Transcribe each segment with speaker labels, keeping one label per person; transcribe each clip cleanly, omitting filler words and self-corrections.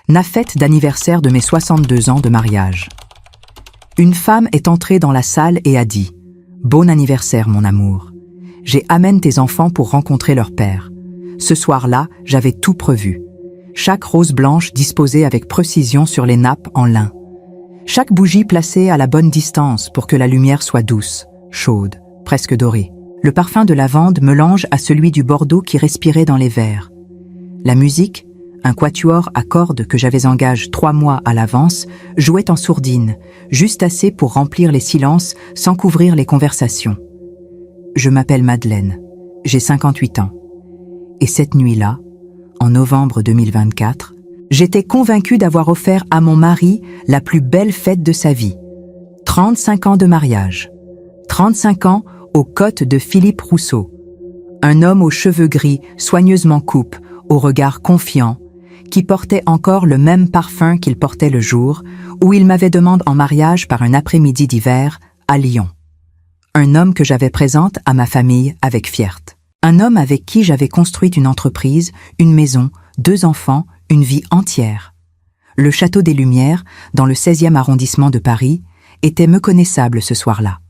Speaker 1: Na fête d'anniversaire de mes 62 ans de mariage. Une femme est entrée dans la salle et a dit « Bon anniversaire, mon amour. J'ai amène tes enfants pour rencontrer leur père. Ce soir-là, j'avais tout prévu. Chaque rose blanche disposée avec précision sur les nappes en lin. Chaque bougie placée à la bonne distance pour que la lumière soit douce, chaude, presque dorée. Le parfum de lavande mélange à celui du Bordeaux qui respirait dans les verres. La musique, un quatuor à cordes que j'avais en gage 3 mois à l'avance, jouait en sourdine, juste assez pour remplir les silences sans couvrir les conversations. Je m'appelle Madeleine, j'ai 58 ans. Et cette nuit-là, en novembre 2024, j'étais convaincue d'avoir offert à mon mari la plus belle fête de sa vie. 35 ans de mariage. 35 ans aux côtes de Philippe Rousseau. Un homme aux cheveux gris, soigneusement coupés, au regard confiant, qui portait encore le même parfum qu'il portait le jour où il m'avait demandé en mariage par un après-midi d'hiver à Lyon. Un homme que j'avais présente à ma famille avec fierté. Un homme avec qui j'avais construit une entreprise, une maison, 2 enfants, une vie entière. Le Château des Lumières, dans le 16e arrondissement de Paris, était méconnaissable ce soir-là.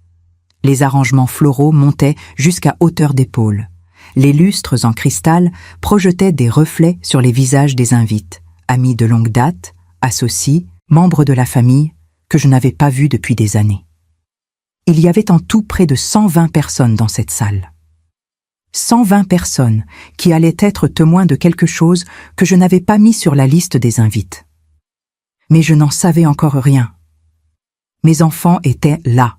Speaker 1: Les arrangements floraux montaient jusqu'à hauteur d'épaule. Les lustres en cristal projetaient des reflets sur les visages des invités, amis de longue date, associés, membres de la famille, que je n'avais pas vus depuis des années. Il y avait en tout près de 120 personnes dans cette salle. 120 personnes qui allaient être témoins de quelque chose que je n'avais pas mis sur la liste des invités. Mais je n'en savais encore rien. Mes enfants étaient là.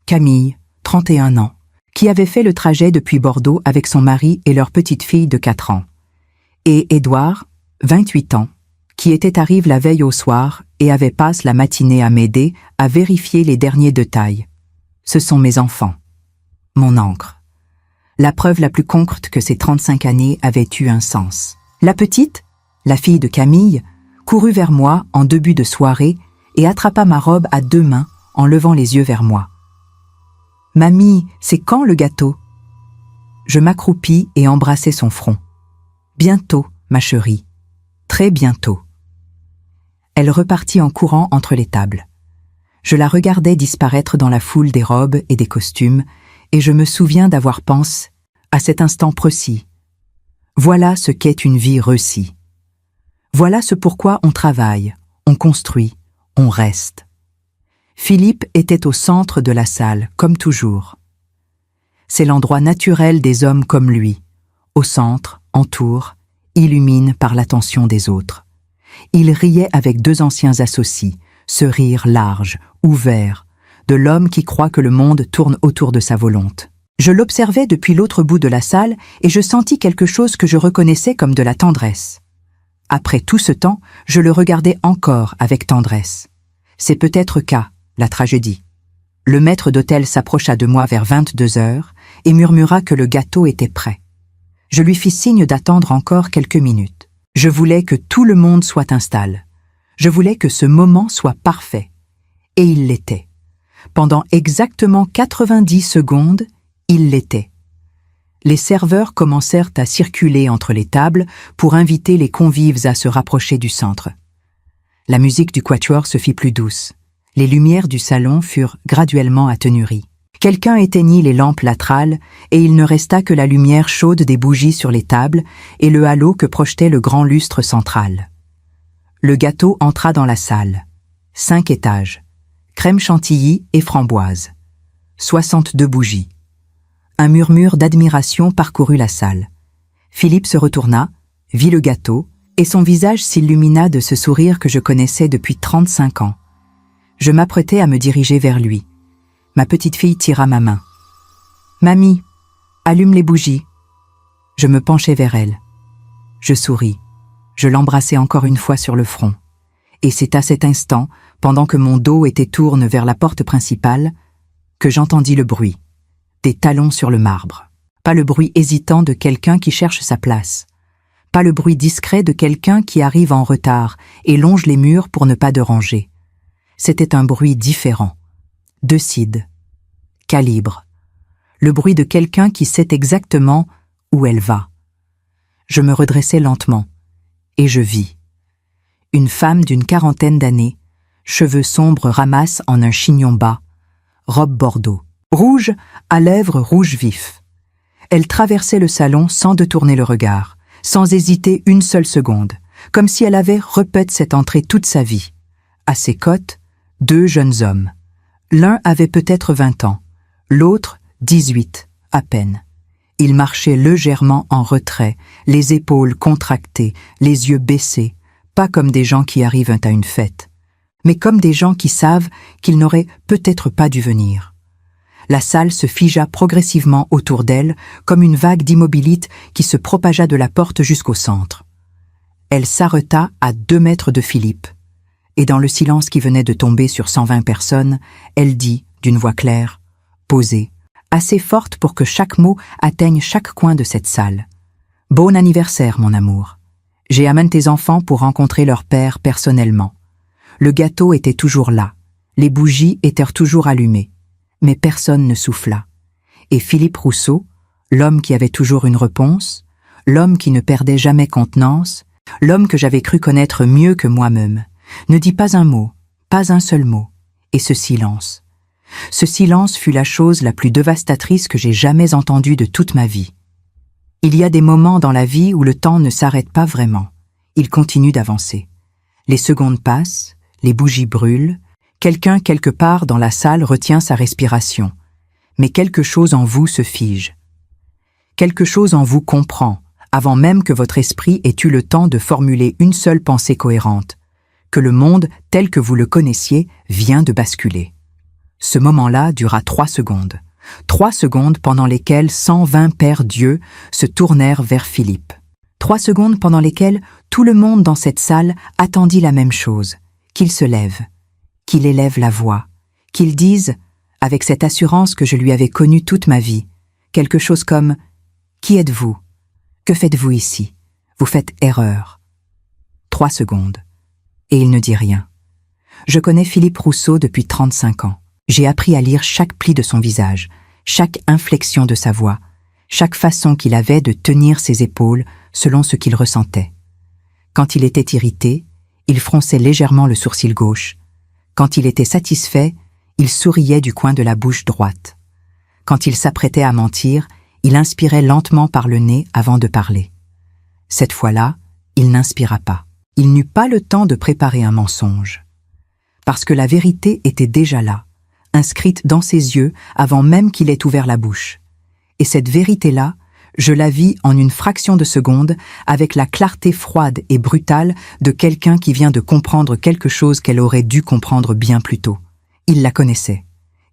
Speaker 1: Camille, 31 ans, qui avait fait le trajet depuis Bordeaux avec son mari et leur petite fille de 4 ans. Et Édouard, 28 ans, qui était arrivé la veille au soir et avait passé la matinée à m'aider à vérifier les derniers détails. Ce sont mes enfants. Mon encre. La preuve la plus concrète que ces 35 années avaient eu un sens. La petite, la fille de Camille, courut vers moi en début de soirée et attrapa ma robe à 2 mains en levant les yeux vers moi. « Mamie, c'est quand le gâteau ?» Je m'accroupis et embrassai son front. « Bientôt, ma chérie. Très bientôt. » Elle repartit en courant entre les tables. Je la regardais disparaître dans la foule des robes et des costumes, et je me souviens d'avoir pensé, à cet instant précis, voilà ce qu'est une vie réussie. Voilà ce pourquoi on travaille, on construit, on reste. Philippe était au centre de la salle, comme toujours. C'est l'endroit naturel des hommes comme lui, au centre, entoure, illumine par l'attention des autres. Il riait avec 2 anciens associés, ce rire large, ouvert, de l'homme qui croit que le monde tourne autour de sa volonté. Je l'observais depuis l'autre bout de la salle et je sentis quelque chose que je reconnaissais comme de la tendresse. Après tout ce temps, je le regardais encore avec tendresse. C'est peut-être la tragédie. Le maître d'hôtel s'approcha de moi vers 22 heures et murmura que le gâteau était prêt. Je lui fis signe d'attendre encore quelques minutes. Je voulais que tout le monde soit installé. Je voulais que ce moment soit parfait. Et il l'était. Pendant exactement 90 secondes, il l'était. Les serveurs commencèrent à circuler entre les tables pour inviter les convives à se rapprocher du centre. La musique du quatuor se fit plus douce. Les lumières du salon furent graduellement atténuées. Quelqu'un éteignit les lampes latérales et il ne resta que la lumière chaude des bougies sur les tables et le halo que projetait le grand lustre central. Le gâteau entra dans la salle. 5 étages. Crème chantilly et framboise. 62 bougies. Un murmure d'admiration parcourut la salle. Philippe se retourna, vit le gâteau, et son visage s'illumina de ce sourire que je connaissais depuis 35 ans. Je m'apprêtais à me diriger vers lui. Ma petite fille tira ma main. « Mamie, allume les bougies. » Je me penchai vers elle. Je souris. Je l'embrassai encore une fois sur le front. Et c'est à cet instant, pendant que mon dos était tourné vers la porte principale, que j'entendis le bruit. Des talons sur le marbre. Pas le bruit hésitant de quelqu'un qui cherche sa place. Pas le bruit discret de quelqu'un qui arrive en retard et longe les murs pour ne pas déranger. C'était un bruit différent. Décide. Calibre. Le bruit de quelqu'un qui sait exactement où elle va. Je me redressai lentement. Et je vis. Une femme d'une quarantaine d'années, cheveux sombres ramassent en un chignon bas, robe bordeaux, rouge à lèvres rouge vif. Elle traversait le salon sans détourner le regard, sans hésiter une seule seconde, comme si elle avait répété cette entrée toute sa vie. À ses côtes, 2 jeunes hommes. L'un avait peut-être 20 ans, l'autre 18, à peine. Ils marchaient légèrement en retrait, les épaules contractées, les yeux baissés, pas comme des gens qui arrivent à une fête, mais comme des gens qui savent qu'ils n'auraient peut-être pas dû venir. La salle se figea progressivement autour d'elle, comme une vague d'immobilité qui se propagea de la porte jusqu'au centre. Elle s'arrêta à 2 mètres de Philippe, et dans le silence qui venait de tomber sur 120 personnes, elle dit, d'une voix claire, posée, assez forte pour que chaque mot atteigne chaque coin de cette salle. « Bon anniversaire, mon amour. J'ai amené tes enfants pour rencontrer leur père personnellement. Le gâteau était toujours là, les bougies étaient toujours allumées, mais personne ne souffla. Et Philippe Rousseau, l'homme qui avait toujours une réponse, l'homme qui ne perdait jamais contenance, l'homme que j'avais cru connaître mieux que moi-même, ne dit pas un mot, pas un seul mot, et ce silence. Ce silence fut la chose la plus dévastatrice que j'ai jamais entendue de toute ma vie. Il y a des moments dans la vie où le temps ne s'arrête pas vraiment. Il continue d'avancer. Les secondes passent, les bougies brûlent, quelqu'un quelque part dans la salle retient sa respiration. Mais quelque chose en vous se fige. Quelque chose en vous comprend, avant même que votre esprit ait eu le temps de formuler une seule pensée cohérente, que le monde tel que vous le connaissiez vient de basculer. Ce moment-là dura 3 secondes. 3 secondes pendant lesquelles 120 pères Dieu se tournèrent vers Philippe. 3 secondes pendant lesquelles tout le monde dans cette salle attendit la même chose, qu'il se lève, qu'il élève la voix, qu'il dise, avec cette assurance que je lui avais connue toute ma vie, quelque chose comme « Qui êtes-vous? Que faites-vous ici? Vous faites erreur. » 3 secondes. Et il ne dit rien. Je connais Philippe Rousseau depuis 35 ans. J'ai appris à lire chaque pli de son visage, chaque inflexion de sa voix, chaque façon qu'il avait de tenir ses épaules selon ce qu'il ressentait. Quand il était irrité, il fronçait légèrement le sourcil gauche. Quand il était satisfait, il souriait du coin de la bouche droite. Quand il s'apprêtait à mentir, il inspirait lentement par le nez avant de parler. Cette fois-là, il n'inspira pas. Il n'eut pas le temps de préparer un mensonge. Parce que la vérité était déjà là, inscrite dans ses yeux avant même qu'il ait ouvert la bouche. Et cette vérité-là, je la vis en une fraction de seconde avec la clarté froide et brutale de quelqu'un qui vient de comprendre quelque chose qu'elle aurait dû comprendre bien plus tôt. Il la connaissait.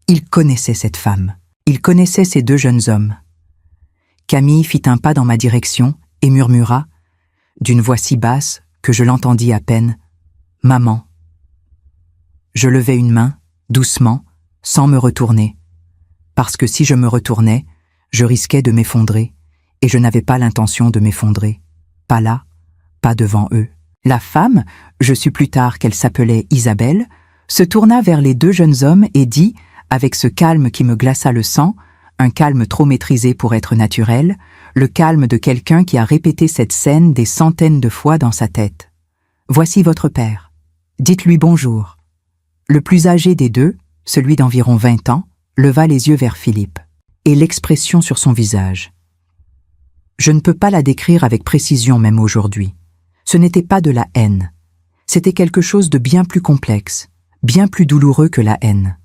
Speaker 1: Il connaissait cette femme. Il connaissait ces 2 jeunes hommes. Camille fit un pas dans ma direction et murmura, d'une voix si basse que je l'entendis à peine, « Maman ». Je levai une main, doucement, sans me retourner, parce que si je me retournais, je risquais de m'effondrer, et je n'avais pas l'intention de m'effondrer. Pas là, pas devant eux. La femme, je sus plus tard qu'elle s'appelait Isabelle, se tourna vers les 2 jeunes hommes et dit, avec ce calme qui me glaça le sang, un calme trop maîtrisé pour être naturel, le calme de quelqu'un qui a répété cette scène des centaines de fois dans sa tête. « Voici votre père. Dites-lui bonjour. » Le plus âgé des 2, celui d'environ 20 ans, leva les yeux vers Philippe, et l'expression sur son visage. Je ne peux pas la décrire avec précision même aujourd'hui. Ce n'était pas de la haine. C'était quelque chose de bien plus complexe, bien plus douloureux que la haine.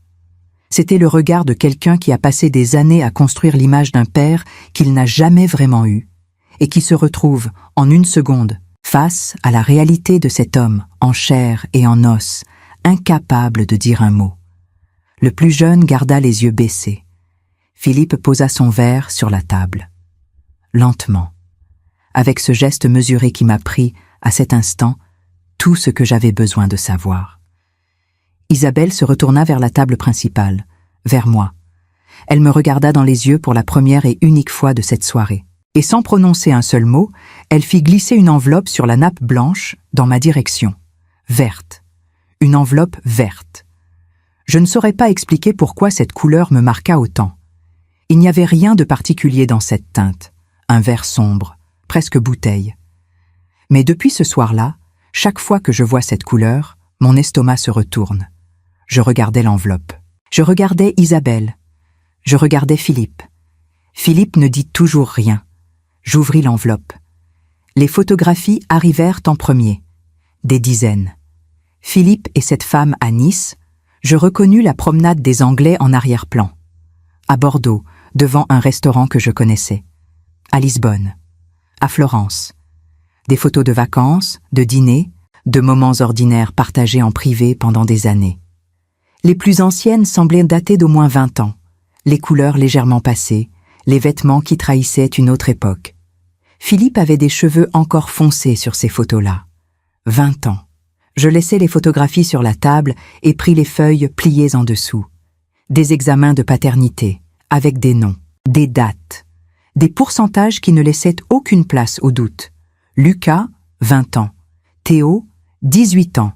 Speaker 1: C'était le regard de quelqu'un qui a passé des années à construire l'image d'un père qu'il n'a jamais vraiment eu, et qui se retrouve, en une seconde, face à la réalité de cet homme, en chair et en os, incapable de dire un mot. Le plus jeune garda les yeux baissés. Philippe posa son verre sur la table. Lentement, avec ce geste mesuré qui m'a pris, à cet instant, tout ce que j'avais besoin de savoir. Isabelle se retourna vers la table principale, vers moi. Elle me regarda dans les yeux pour la première et unique fois de cette soirée. Et sans prononcer un seul mot, elle fit glisser une enveloppe sur la nappe blanche dans ma direction. Verte. Une enveloppe verte. Je ne saurais pas expliquer pourquoi cette couleur me marqua autant. Il n'y avait rien de particulier dans cette teinte. Un vert sombre, presque bouteille. Mais depuis ce soir-là, Chaque fois que je vois cette couleur, mon estomac se retourne. Je regardais l'enveloppe. Je regardais Isabelle. Je regardais Philippe. Philippe ne dit toujours rien. J'ouvris l'enveloppe. Les photographies arrivèrent en premier. Des dizaines. Philippe et cette femme à Nice. Je reconnus la promenade des Anglais en arrière-plan. À Bordeaux, devant un restaurant que je connaissais. À Lisbonne. À Florence. Des photos de vacances, de dîners, de moments ordinaires partagés en privé pendant des années. Les plus anciennes semblaient dater d'au moins 20 ans, les couleurs légèrement passées, les vêtements qui trahissaient une autre époque. Philippe avait des cheveux encore foncés sur ces photos-là. 20 ans. Je laissai les photographies sur la table et pris les feuilles pliées en dessous. Des examens de paternité, avec des noms, des dates, des pourcentages qui ne laissaient aucune place au doute. Lucas, 20 ans. Théo, 18 ans.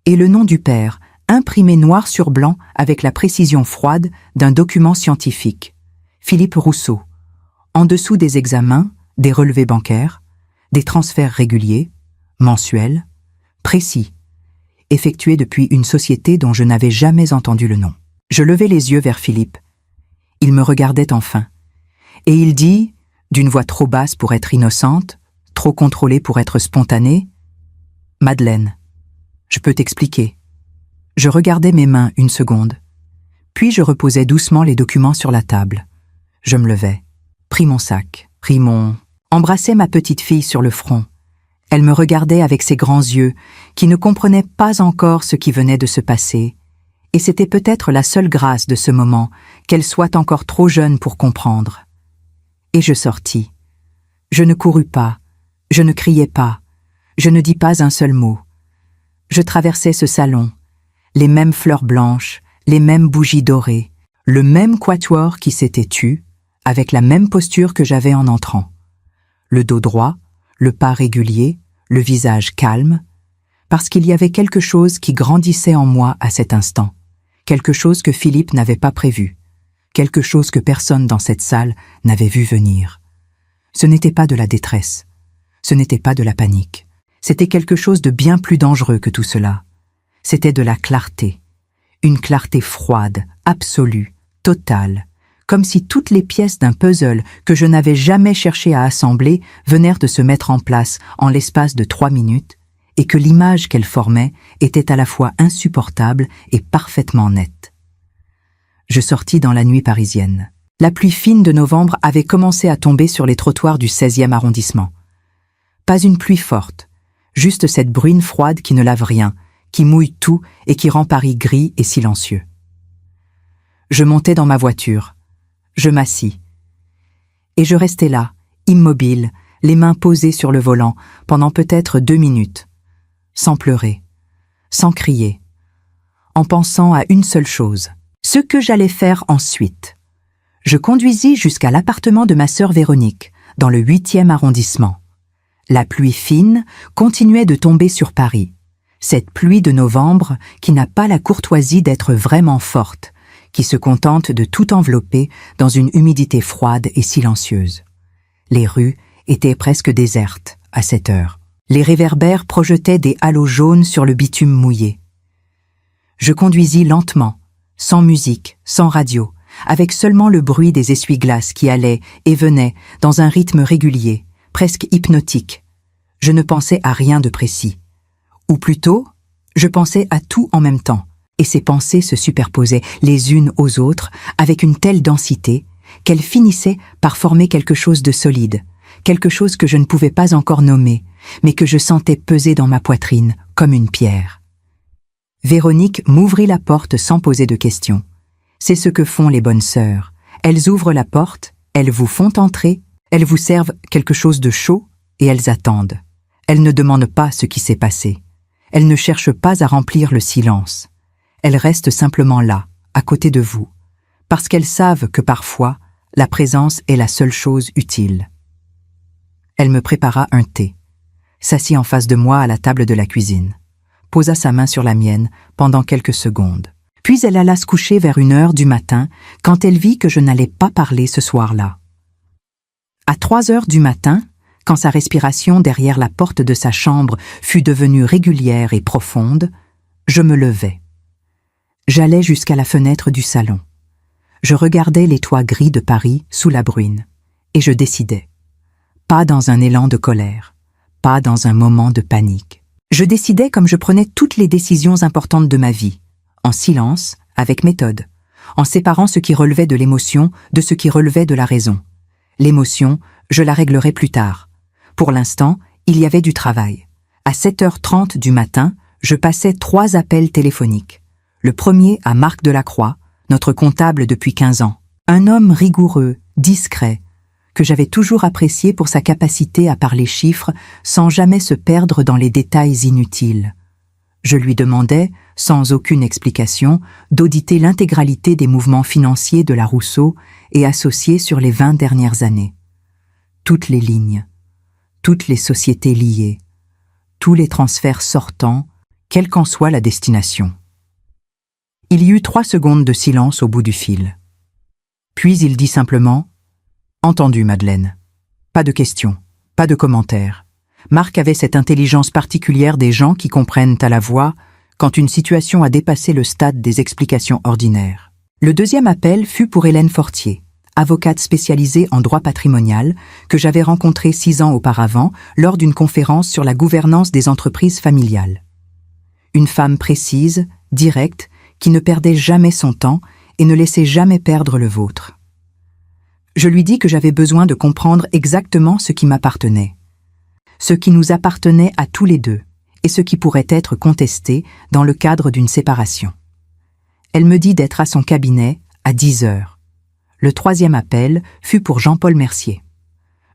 Speaker 1: Et le nom du père, imprimé noir sur blanc avec la précision froide d'un document scientifique. Philippe Rousseau. En dessous des examens, des relevés bancaires, des transferts réguliers, mensuels, précis, effectués depuis une société dont je n'avais jamais entendu le nom. Je levai les yeux vers Philippe. Il me regardait enfin. Et il dit, d'une voix trop basse pour être innocente, trop contrôlée pour être spontanée, « Madeleine, je peux t'expliquer. » Je regardais mes mains une seconde. Puis je reposais doucement les documents sur la table. Je me levai, pris mon sac, embrassai ma petite fille sur le front. Elle me regardait avec ses grands yeux, qui ne comprenaient pas encore ce qui venait de se passer, et c'était peut-être la seule grâce de ce moment, qu'elle soit encore trop jeune pour comprendre. Et je sortis. Je ne courus pas, je ne criai pas, je ne dis pas un seul mot. Je traversai ce salon, les mêmes fleurs blanches, les mêmes bougies dorées, le même quatuor qui s'était tu, avec la même posture que j'avais en entrant. Le dos droit, le pas régulier, le visage calme, parce qu'il y avait quelque chose qui grandissait en moi à cet instant, quelque chose que Philippe n'avait pas prévu, quelque chose que personne dans cette salle n'avait vu venir. Ce n'était pas de la détresse, ce n'était pas de la panique, c'était quelque chose de bien plus dangereux que tout cela. C'était de la clarté, une clarté froide, absolue, totale, comme si toutes les pièces d'un puzzle que je n'avais jamais cherché à assembler venèrent de se mettre en place en l'espace de 3 minutes, et que l'image qu'elles formaient était à la fois insupportable et parfaitement nette. Je sortis dans la nuit parisienne. La pluie fine de novembre avait commencé à tomber sur les trottoirs du 16e arrondissement. Pas une pluie forte, juste cette bruine froide qui ne lave rien, qui mouille tout et qui rend Paris gris et silencieux. Je montai dans ma voiture. Je m'assis. Et je restai là, immobile, les mains posées sur le volant, pendant peut-être 2 minutes, sans pleurer, sans crier, en pensant à une seule chose, ce que j'allais faire ensuite. Je conduisis jusqu'à l'appartement de ma sœur Véronique, dans le 8e arrondissement. La pluie fine continuait de tomber sur Paris. Cette pluie de novembre qui n'a pas la courtoisie d'être vraiment forte, qui se contente de tout envelopper dans une humidité froide et silencieuse. Les rues étaient presque désertes à cette heure. Les réverbères projetaient des halos jaunes sur le bitume mouillé. Je conduisis lentement, sans musique, sans radio, avec seulement le bruit des essuie-glaces qui allaient et venaient dans un rythme régulier, presque hypnotique. Je ne pensais à rien de précis. Ou plutôt, je pensais à tout en même temps, et ces pensées se superposaient les unes aux autres avec une telle densité qu'elles finissaient par former quelque chose de solide, quelque chose que je ne pouvais pas encore nommer, mais que je sentais peser dans ma poitrine comme une pierre. Véronique m'ouvrit la porte sans poser de questions. C'est ce que font les bonnes sœurs. Elles ouvrent la porte, elles vous font entrer, elles vous servent quelque chose de chaud et elles attendent. Elles ne demandent pas ce qui s'est passé. Elles ne cherchent pas à remplir le silence. Elles restent simplement là, à côté de vous, parce qu'elles savent que parfois, la présence est la seule chose utile. Elle me prépara un thé, s'assit en face de moi à la table de la cuisine, posa sa main sur la mienne pendant quelques secondes. Puis elle alla se coucher vers 1h du matin quand elle vit que je n'allais pas parler ce soir-là. À 3h du matin, Quand sa respiration derrière la porte de sa chambre fut devenue régulière et profonde, je me levai. J'allai jusqu'à la fenêtre du salon. Je regardais les toits gris de Paris sous la bruine, et je décidai. Pas dans un élan de colère, pas dans un moment de panique. Je décidais comme je prenais toutes les décisions importantes de ma vie, en silence, avec méthode, en séparant ce qui relevait de l'émotion de ce qui relevait de la raison. L'émotion, je la réglerai plus tard. Pour l'instant, il y avait du travail. À 7h30 du matin, je passais 3 appels téléphoniques. Le premier à Marc Delacroix, notre comptable depuis 15 ans. Un homme rigoureux, discret, que j'avais toujours apprécié pour sa capacité à parler chiffres sans jamais se perdre dans les détails inutiles. Je lui demandais, sans aucune explication, d'auditer l'intégralité des mouvements financiers de la Rousseau et associés sur les 20 dernières années. Toutes les lignes, toutes les sociétés liées, tous les transferts sortants, quelle qu'en soit la destination. Il y eut 3 secondes de silence au bout du fil. Puis il dit simplement « Entendu, Madeleine. Pas de questions, pas de commentaires. » Marc avait cette intelligence particulière des gens qui comprennent à la voix quand une situation a dépassé le stade des explications ordinaires. Le deuxième appel fut pour Hélène Fortier, avocate spécialisée en droit patrimonial, que j'avais rencontrée 6 ans auparavant lors d'une conférence sur la gouvernance des entreprises familiales. Une femme précise, directe, qui ne perdait jamais son temps et ne laissait jamais perdre le vôtre. Je lui dis que j'avais besoin de comprendre exactement ce qui m'appartenait, ce qui nous appartenait à tous les deux, et ce qui pourrait être contesté dans le cadre d'une séparation. Elle me dit d'être à son cabinet à 10h. Le 3e appel fut pour Jean-Paul Mercier.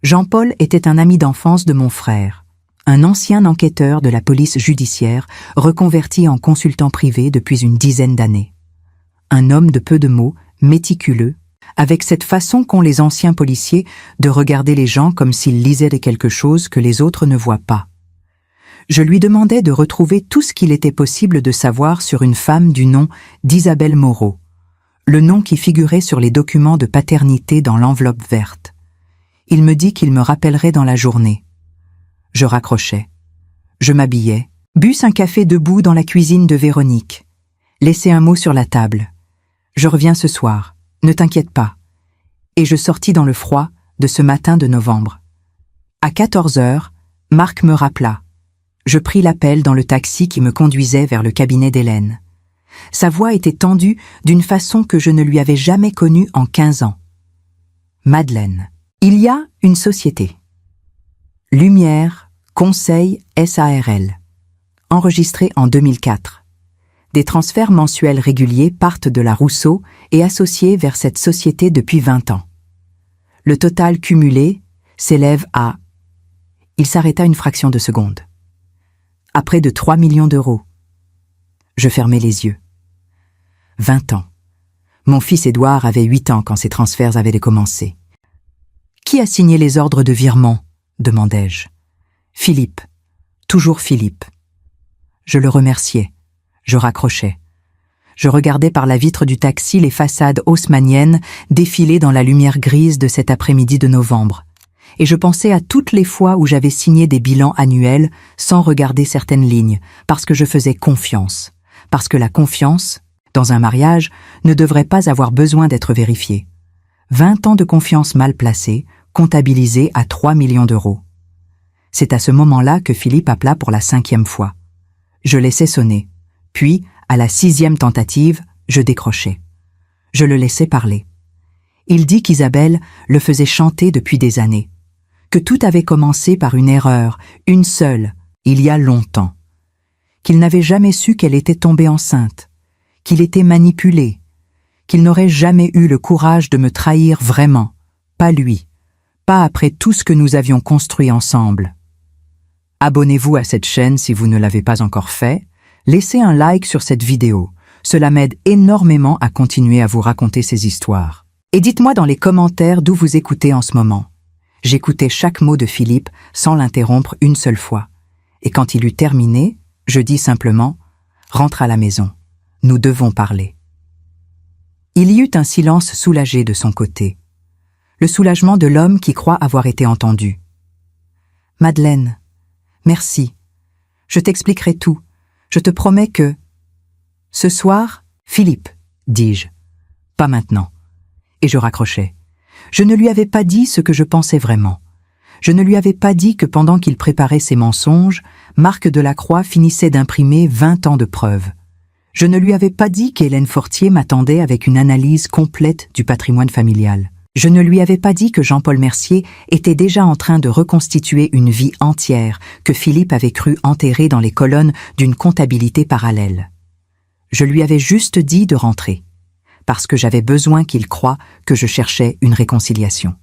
Speaker 1: Jean-Paul était un ami d'enfance de mon frère, un ancien enquêteur de la police judiciaire reconverti en consultant privé depuis une dizaine d'années. Un homme de peu de mots, méticuleux, avec cette façon qu'ont les anciens policiers de regarder les gens comme s'ils lisaient quelque chose que les autres ne voient pas. Je lui demandais de retrouver tout ce qu'il était possible de savoir sur une femme du nom d'Isabelle Moreau, le nom qui figurait sur les documents de paternité dans l'enveloppe verte. Il me dit qu'il me rappellerait dans la journée. Je raccrochais. Je m'habillais, bus un café debout dans la cuisine de Véronique, laissai un mot sur la table. Je reviens ce soir, ne t'inquiète pas. Et je sortis dans le froid de ce matin de novembre. À 14h, Marc me rappela. Je pris l'appel dans le taxi qui me conduisait vers le cabinet d'Hélène. Sa voix était tendue d'une façon que je ne lui avais jamais connue en 15 ans. Madeleine. Il y a une société. Lumière, Conseil SARL. Enregistré en 2004. Des transferts mensuels réguliers partent de la Rousseau et associés vers cette société depuis 20 ans. Le total cumulé s'élève à... Il s'arrêta une fraction de seconde. À près de 3 millions d'euros. Je fermai les yeux. 20 ans. Mon fils Édouard avait 8 ans quand ces transferts avaient commencé. Qui a signé les ordres de virement ? Demandai-je. Philippe. Toujours Philippe. Je le remerciais. Je raccrochais. Je regardais par la vitre du taxi les façades haussmanniennes défiler dans la lumière grise de cet après-midi de novembre. Et je pensais à toutes les fois où j'avais signé des bilans annuels sans regarder certaines lignes, parce que je faisais confiance. Parce que la confiance, dans un mariage, ne devrait pas avoir besoin d'être vérifiée. 20 ans de confiance mal placée, comptabilisée à 3 millions d'euros. C'est à ce moment-là que Philippe appela pour la 5e fois. Je laissai sonner. Puis, à la 6e tentative, je décrochai. Je le laissai parler. Il dit qu'Isabelle le faisait chanter depuis des années, que tout avait commencé par une erreur, une seule, il y a longtemps, qu'il n'avait jamais su qu'elle était tombée enceinte, qu'il était manipulé, qu'il n'aurait jamais eu le courage de me trahir vraiment, pas lui, pas après tout ce que nous avions construit ensemble. Abonnez-vous à cette chaîne si vous ne l'avez pas encore fait, laissez un like sur cette vidéo, cela m'aide énormément à continuer à vous raconter ces histoires. Et dites-moi dans les commentaires d'où vous écoutez en ce moment. J'écoutais chaque mot de Philippe sans l'interrompre une seule fois. Et quand il eut terminé, je dis simplement « Rentre à la maison, nous devons parler ». Il y eut un silence soulagé de son côté. Le soulagement de l'homme qui croit avoir été entendu. Madeleine, merci. Je t'expliquerai tout. Je te promets que... Ce soir, Philippe, dis-je. Pas maintenant. Et je raccrochais. Je ne lui avais pas dit ce que je pensais vraiment. Je ne lui avais pas dit que pendant qu'il préparait ses mensonges, Marc Delacroix finissait d'imprimer 20 ans de preuves. Je ne lui avais pas dit qu'Hélène Fortier m'attendait avec une analyse complète du patrimoine familial. Je ne lui avais pas dit que Jean-Paul Mercier était déjà en train de reconstituer une vie entière que Philippe avait cru enterrée dans les colonnes d'une comptabilité parallèle. Je lui avais juste dit de rentrer, parce que j'avais besoin qu'il croie que je cherchais une réconciliation.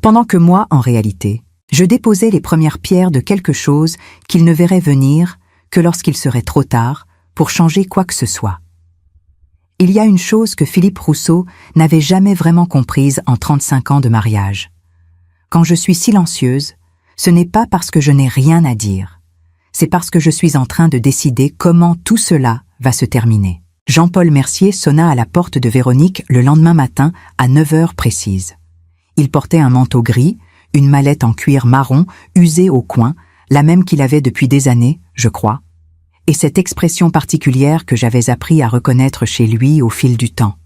Speaker 1: Pendant que moi, en réalité, je déposais les premières pierres de quelque chose qu'il ne verrait venir que lorsqu'il serait trop tard pour changer quoi que ce soit. Il y a une chose que Philippe Rousseau n'avait jamais vraiment comprise en 35 ans de mariage. Quand je suis silencieuse, ce n'est pas parce que je n'ai rien à dire. C'est parce que je suis en train de décider comment tout cela va se terminer. Jean-Paul Mercier sonna à la porte de Véronique le lendemain matin à 9 heures précises. Il portait un manteau gris, une mallette en cuir marron usée au coin, la même qu'il avait depuis des années, je crois, et cette expression particulière que j'avais appris à reconnaître chez lui au fil du temps.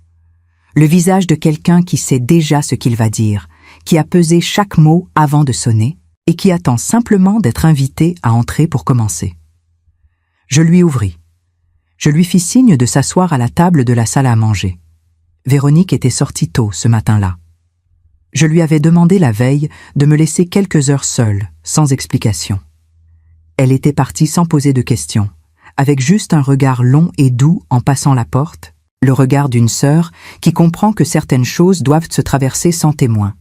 Speaker 1: Le visage de quelqu'un qui sait déjà ce qu'il va dire, qui a pesé chaque mot avant de sonner, et qui attend simplement d'être invité à entrer pour commencer. Je lui ouvris. Je lui fis signe de s'asseoir à la table de la salle à manger. Véronique était sortie tôt ce matin-là. Je lui avais demandé la veille de me laisser quelques heures seule, sans explication. Elle était partie sans poser de questions, avec juste un regard long et doux en passant la porte, le regard d'une sœur qui comprend que certaines choses doivent se traverser sans témoin.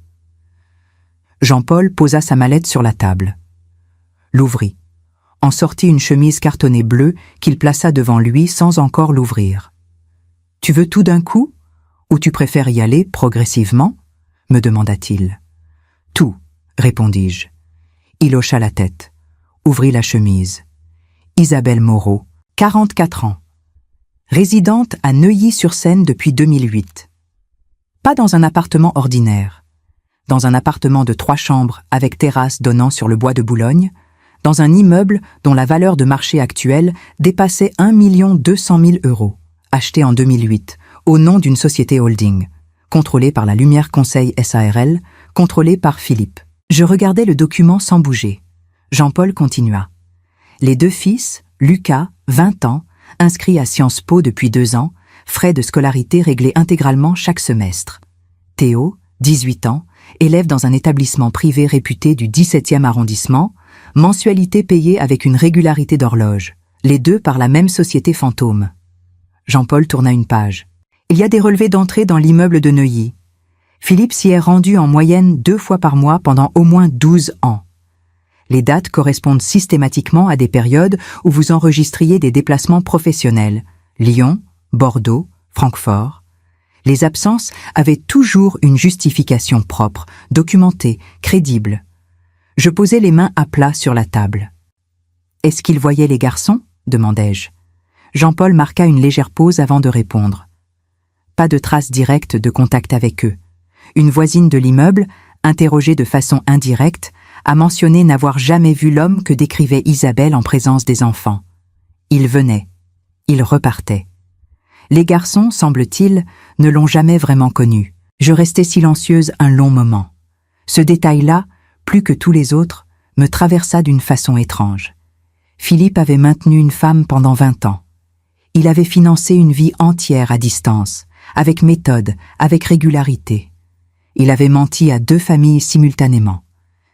Speaker 1: Jean-Paul posa sa mallette sur la table. L'ouvrit. En sortit une chemise cartonnée bleue qu'il plaça devant lui sans encore l'ouvrir. « Tu veux tout d'un coup, ou tu préfères y aller progressivement ?» me demanda-t-il. « Tout, répondis-je. » Il hocha la tête, ouvrit la chemise. Isabelle Moreau, 44 ans. Résidente à Neuilly-sur-Seine depuis 2008. Pas dans un appartement ordinaire. Dans un appartement de 3 chambres avec terrasse donnant sur le bois de Boulogne, dans un immeuble dont la valeur de marché actuelle dépassait 1 200 000 €, acheté en 2008, au nom d'une société holding, contrôlée par la Lumière Conseil SARL, contrôlée par Philippe. Je regardais le document sans bouger. Jean-Paul continua. Les 2 fils, Lucas, 20 ans, inscrit à Sciences Po depuis 2 ans, frais de scolarité réglés intégralement chaque semestre. Théo, 18 ans, élève dans un établissement privé réputé du 17e arrondissement, mensualité payée avec une régularité d'horloge, les 2 par la même société fantôme. Jean-Paul tourna une page. Il y a des relevés d'entrée dans l'immeuble de Neuilly. Philippe s'y est rendu en moyenne 2 fois par mois pendant au moins 12 ans. Les dates correspondent systématiquement à des périodes où vous enregistriez des déplacements professionnels. Lyon, Bordeaux, Francfort. Les absences avaient toujours une justification propre, documentée, crédible. Je posai les mains à plat sur la table. « Est-ce qu'il voyait les garçons ?» demandai-je. Jean-Paul marqua une légère pause avant de répondre. Pas de trace directe de contact avec eux. Une voisine de l'immeuble, interrogée de façon indirecte, a mentionné n'avoir jamais vu l'homme que décrivait Isabelle en présence des enfants. Il venait, il repartait. Les garçons, semble-t-il, ne l'ont jamais vraiment connu. Je restai silencieuse un long moment. Ce détail-là, plus que tous les autres, me traversa d'une façon étrange. Philippe avait maintenu une femme pendant 20 ans. Il avait financé une vie entière à distance, avec méthode, avec régularité. Il avait menti à 2 familles simultanément.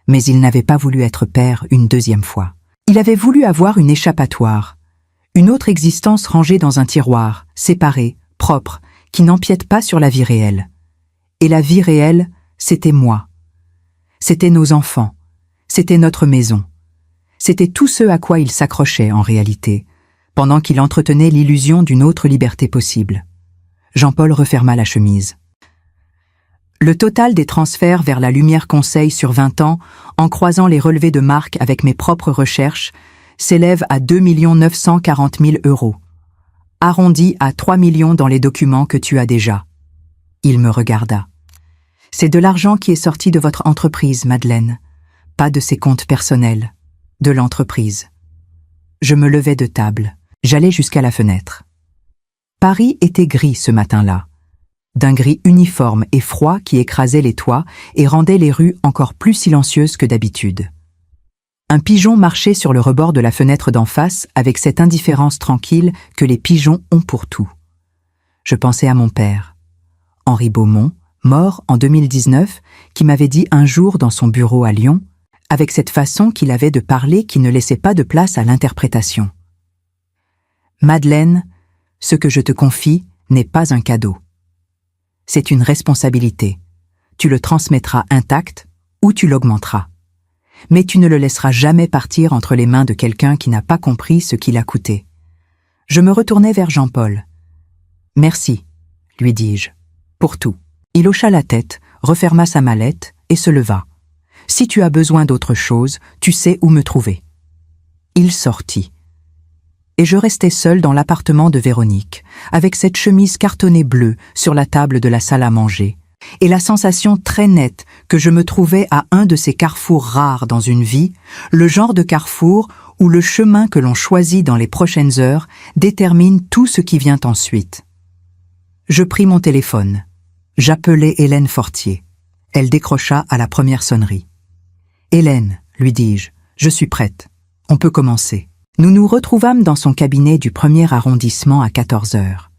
Speaker 1: Mais il n'avait pas voulu être père une 2e fois. Il avait voulu avoir une échappatoire, une autre existence rangée dans un tiroir, séparée, propre, qui n'empiète pas sur la vie réelle. Et la vie réelle, c'était moi. C'était nos enfants, c'était notre maison. C'était tout ce à quoi il s'accrochait en réalité, pendant qu'il entretenait l'illusion d'une autre liberté possible. Jean-Paul referma la chemise. Le total des transferts vers la Lumière Conseil sur 20 ans, en croisant les relevés de Marc avec mes propres recherches, s'élève à 2 940 000 €, arrondi à 3 millions dans les documents que tu as déjà. Il me regarda. C'est de l'argent qui est sorti de votre entreprise, Madeleine. Pas de ses comptes personnels, de l'entreprise. Je me levai de table, j'allai jusqu'à la fenêtre. Paris était gris ce matin-là, d'un gris uniforme et froid qui écrasait les toits et rendait les rues encore plus silencieuses que d'habitude. Un pigeon marchait sur le rebord de la fenêtre d'en face avec cette indifférence tranquille que les pigeons ont pour tout. Je pensais à mon père, Henri Beaumont, mort en 2019, qui m'avait dit un jour dans son bureau à Lyon, avec cette façon qu'il avait de parler qui ne laissait pas de place à l'interprétation. « Madeleine, ce que je te confie n'est pas un cadeau. C'est une responsabilité. Tu le transmettras intact ou tu l'augmenteras. Mais tu ne le laisseras jamais partir entre les mains de quelqu'un qui n'a pas compris ce qu'il a coûté. » Je me retournai vers Jean-Paul. « Merci, lui dis-je, pour tout. » Il hocha la tête, referma sa mallette et se leva. « Si tu as besoin d'autre chose, tu sais où me trouver. » Il sortit. Et je restai seule dans l'appartement de Véronique, avec cette chemise cartonnée bleue sur la table de la salle à manger, et la sensation très nette que je me trouvais à un de ces carrefours rares dans une vie, le genre de carrefour où le chemin que l'on choisit dans les prochaines heures détermine tout ce qui vient ensuite. Je pris mon téléphone. J'appelai Hélène Fortier. Elle décrocha à la première sonnerie. « Hélène, lui dis-je, je suis prête. On peut commencer. » Nous nous retrouvâmes dans son cabinet du 1er arrondissement à 14 heures.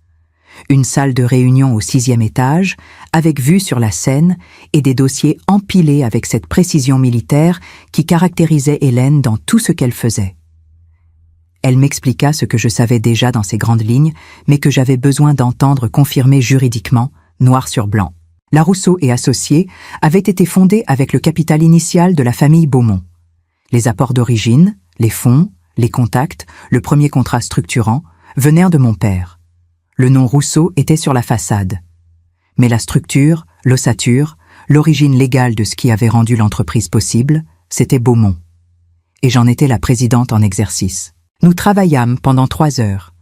Speaker 1: Une salle de réunion au 6e étage, avec vue sur la Seine et des dossiers empilés avec cette précision militaire qui caractérisait Hélène dans tout ce qu'elle faisait. Elle m'expliqua ce que je savais déjà dans ces grandes lignes, mais que j'avais besoin d'entendre confirmer juridiquement, noir sur blanc. La Rousseau et Associés avait été fondée avec le capital initial de la famille Beaumont. Les apports d'origine, les fonds, les contacts, le premier contrat structurant, venèrent de mon père. Le nom Rousseau était sur la façade. Mais la structure, l'ossature, l'origine légale de ce qui avait rendu l'entreprise possible, c'était Beaumont. Et j'en étais la présidente en exercice. Nous travaillâmes pendant 3 heures.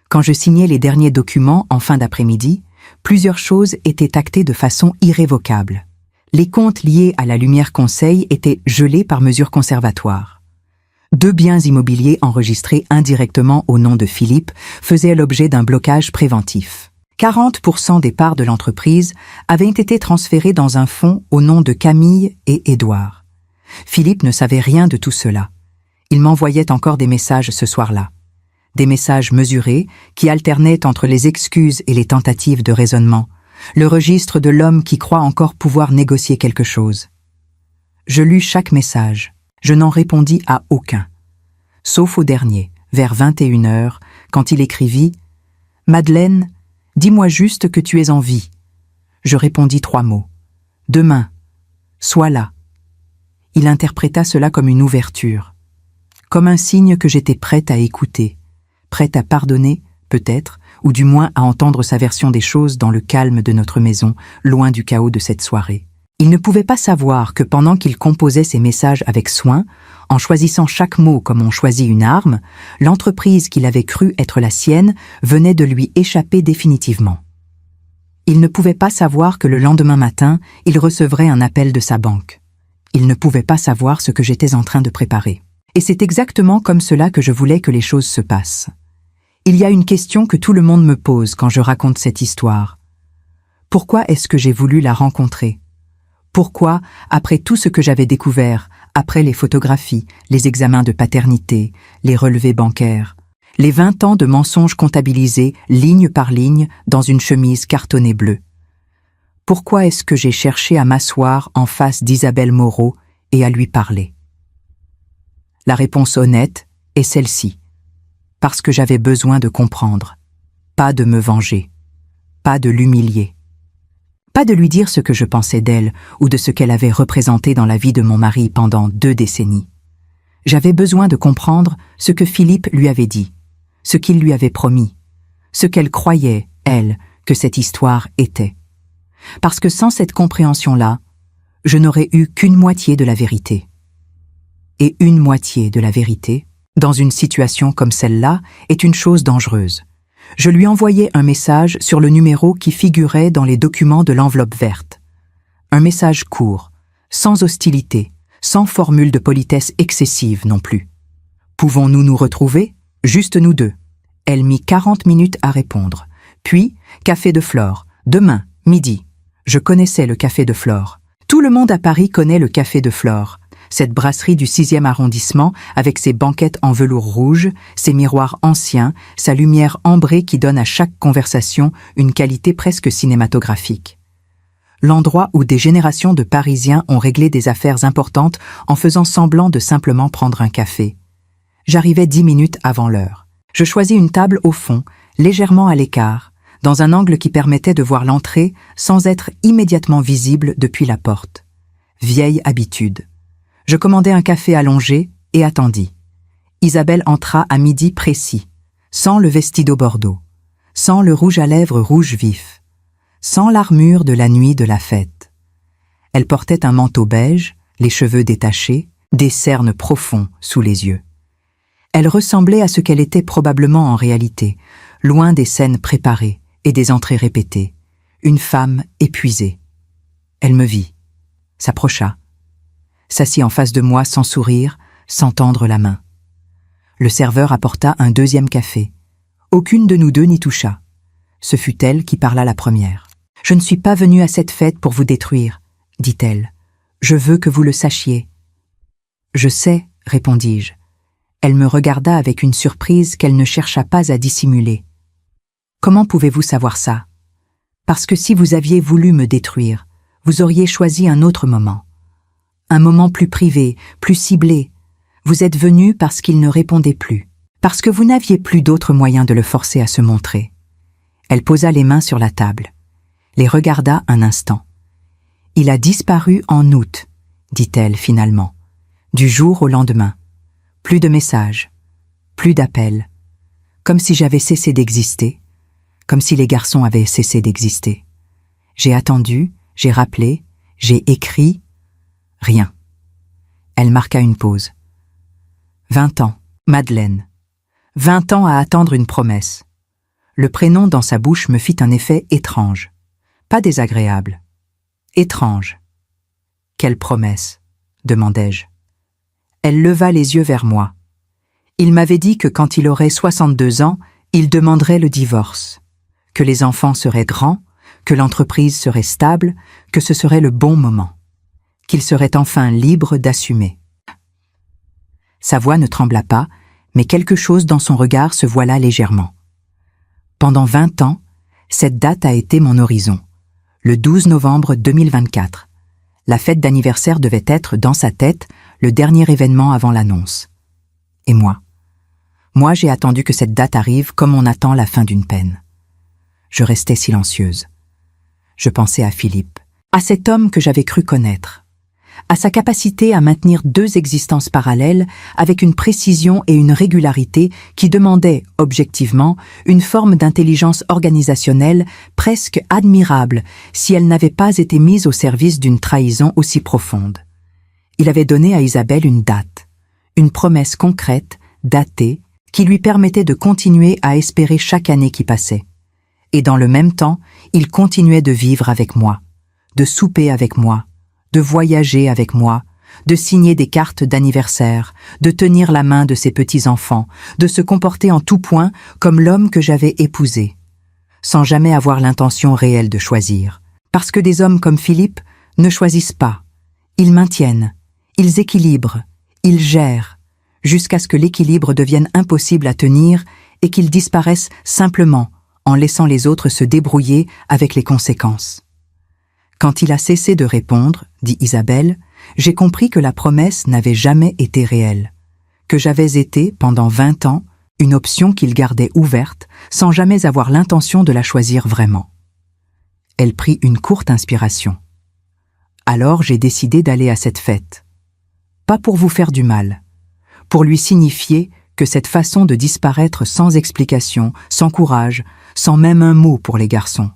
Speaker 1: Quand je signais les derniers documents en fin d'après-midi, plusieurs choses étaient actées de façon irrévocable. Les comptes liés à la Lumière Conseil étaient gelés par mesure conservatoire. 2 biens immobiliers enregistrés indirectement au nom de Philippe faisaient l'objet d'un blocage préventif. 40% des parts de l'entreprise avaient été transférées dans un fonds au nom de Camille et Édouard. Philippe ne savait rien de tout cela. Il m'envoyait encore des messages ce soir-là. Des messages mesurés qui alternaient entre les excuses et les tentatives de raisonnement, le registre de l'homme qui croit encore pouvoir négocier quelque chose. Je lus chaque message. Je n'en répondis à aucun. Sauf au dernier, vers 21 heures, quand il écrivit « Madeleine, dis-moi juste que tu es en vie. » Je répondis 3 mots. « Demain. Sois là. » Il interpréta cela comme une ouverture, comme un signe que j'étais prête à écouter, prête à pardonner, peut-être, ou du moins à entendre sa version des choses dans le calme de notre maison, loin du chaos de cette soirée. Il ne pouvait pas savoir que pendant qu'il composait ses messages avec soin, en choisissant chaque mot comme on choisit une arme, l'entreprise qu'il avait cru être la sienne venait de lui échapper définitivement. Il ne pouvait pas savoir que le lendemain matin, il recevrait un appel de sa banque. Il ne pouvait pas savoir ce que j'étais en train de préparer. Et c'est exactement comme cela que je voulais que les choses se passent. Il y a une question que tout le monde me pose quand je raconte cette histoire. Pourquoi est-ce que j'ai voulu la rencontrer ? Pourquoi, après tout ce que j'avais découvert, après les photographies, les examens de paternité, les relevés bancaires, les 20 ans de mensonges comptabilisés ligne par ligne dans une chemise cartonnée bleue? Pourquoi est-ce que j'ai cherché à m'asseoir en face d'Isabelle Moreau et à lui parler? La réponse honnête est celle-ci. Parce que j'avais besoin de comprendre, pas de me venger, pas de l'humilier. Pas de lui dire ce que je pensais d'elle ou de ce qu'elle avait représenté dans la vie de mon mari pendant 2 décennies. J'avais besoin de comprendre ce que Philippe lui avait dit, ce qu'il lui avait promis, ce qu'elle croyait, elle, que cette histoire était. Parce que sans cette compréhension-là, je n'aurais eu qu'une moitié de la vérité. Et une moitié de la vérité, dans une situation comme celle-là, est une chose dangereuse. Je lui envoyais un message sur le numéro qui figurait dans les documents de l'enveloppe verte. Un message court, sans hostilité, sans formule de politesse excessive non plus. Pouvons-nous nous retrouver? Juste nous deux. Elle mit 40 minutes à répondre. Puis, café de Flore, demain, midi. Je connaissais le café de Flore. Tout le monde à Paris connaît le café de Flore. Cette brasserie du 6e arrondissement, avec ses banquettes en velours rouge, ses miroirs anciens, sa lumière ambrée qui donne à chaque conversation une qualité presque cinématographique. L'endroit où des générations de Parisiens ont réglé des affaires importantes en faisant semblant de simplement prendre un café. J'arrivais 10 minutes avant l'heure. Je choisis une table au fond, légèrement à l'écart, dans un angle qui permettait de voir l'entrée sans être immédiatement visible depuis la porte. Vieille habitude. Je commandai un café allongé et attendis. Isabelle entra à midi précis, sans le vestido bordeaux, sans le rouge à lèvres rouge vif, sans l'armure de la nuit de la fête. Elle portait un manteau beige, les cheveux détachés, des cernes profonds sous les yeux. Elle ressemblait à ce qu'elle était probablement en réalité, loin des scènes préparées et des entrées répétées, une femme épuisée. Elle me vit, s'approcha, s'assit en face de moi sans sourire, sans tendre la main. Le serveur apporta un deuxième café. Aucune de nous deux n'y toucha. Ce fut elle qui parla la première. « Je ne suis pas venue à cette fête pour vous détruire, » dit-elle. « Je veux que vous le sachiez. »« Je sais, » répondis-je. Elle me regarda avec une surprise qu'elle ne chercha pas à dissimuler. « Comment pouvez-vous savoir ça? Parce que si vous aviez voulu me détruire, vous auriez choisi un autre moment. Un moment plus privé, plus ciblé. Vous êtes venu parce qu'il ne répondait plus, parce que vous n'aviez plus d'autre moyen de le forcer à se montrer. » Elle posa les mains sur la table, les regarda un instant. « Il a disparu en août, » dit-elle finalement, du jour au lendemain. Plus de messages, plus d'appels, comme si j'avais cessé d'exister, comme si les garçons avaient cessé d'exister. J'ai attendu, j'ai rappelé, j'ai écrit, rien. Elle marqua une pause. 20 ans, Madeleine. 20 ans à attendre une promesse. Le prénom dans sa bouche me fit un effet étrange. Pas désagréable. Étrange. Quelle promesse? Demandai-je. Elle leva les yeux vers moi. Il m'avait dit que quand il aurait 62 ans, il demanderait le divorce, que les enfants seraient grands, que l'entreprise serait stable, que ce serait le bon moment, qu'il serait enfin libre d'assumer. Sa voix ne trembla pas, mais quelque chose dans son regard se voila légèrement. Pendant 20 ans, cette date a été mon horizon, le 12 novembre 2024. La fête d'anniversaire devait être, dans sa tête, le dernier événement avant l'annonce. Et moi? Moi, j'ai attendu que cette date arrive comme on attend la fin d'une peine. Je restais silencieuse. Je pensais à Philippe, à cet homme que j'avais cru connaître, à sa capacité à maintenir deux existences parallèles avec une précision et une régularité qui demandaient, objectivement, une forme d'intelligence organisationnelle presque admirable si elle n'avait pas été mise au service d'une trahison aussi profonde. Il avait donné à Isabelle une date, une promesse concrète, datée, qui lui permettait de continuer à espérer chaque année qui passait. Et dans le même temps, il continuait de vivre avec moi, de souper avec moi, de voyager avec moi, de signer des cartes d'anniversaire, de tenir la main de ses petits-enfants, de se comporter en tout point comme l'homme que j'avais épousé, sans jamais avoir l'intention réelle de choisir. Parce que des hommes comme Philippe ne choisissent pas, ils maintiennent, ils équilibrent, ils gèrent, jusqu'à ce que l'équilibre devienne impossible à tenir et qu'ils disparaissent simplement en laissant les autres se débrouiller avec les conséquences. Quand il a cessé de répondre, dit Isabelle, j'ai compris que la promesse n'avait jamais été réelle, que j'avais été, pendant 20 ans, une option qu'il gardait ouverte sans jamais avoir l'intention de la choisir vraiment. Elle prit une courte inspiration. Alors j'ai décidé d'aller à cette fête. Pas pour vous faire du mal, pour lui signifier que cette façon de disparaître sans explication, sans courage, sans même un mot pour les garçons,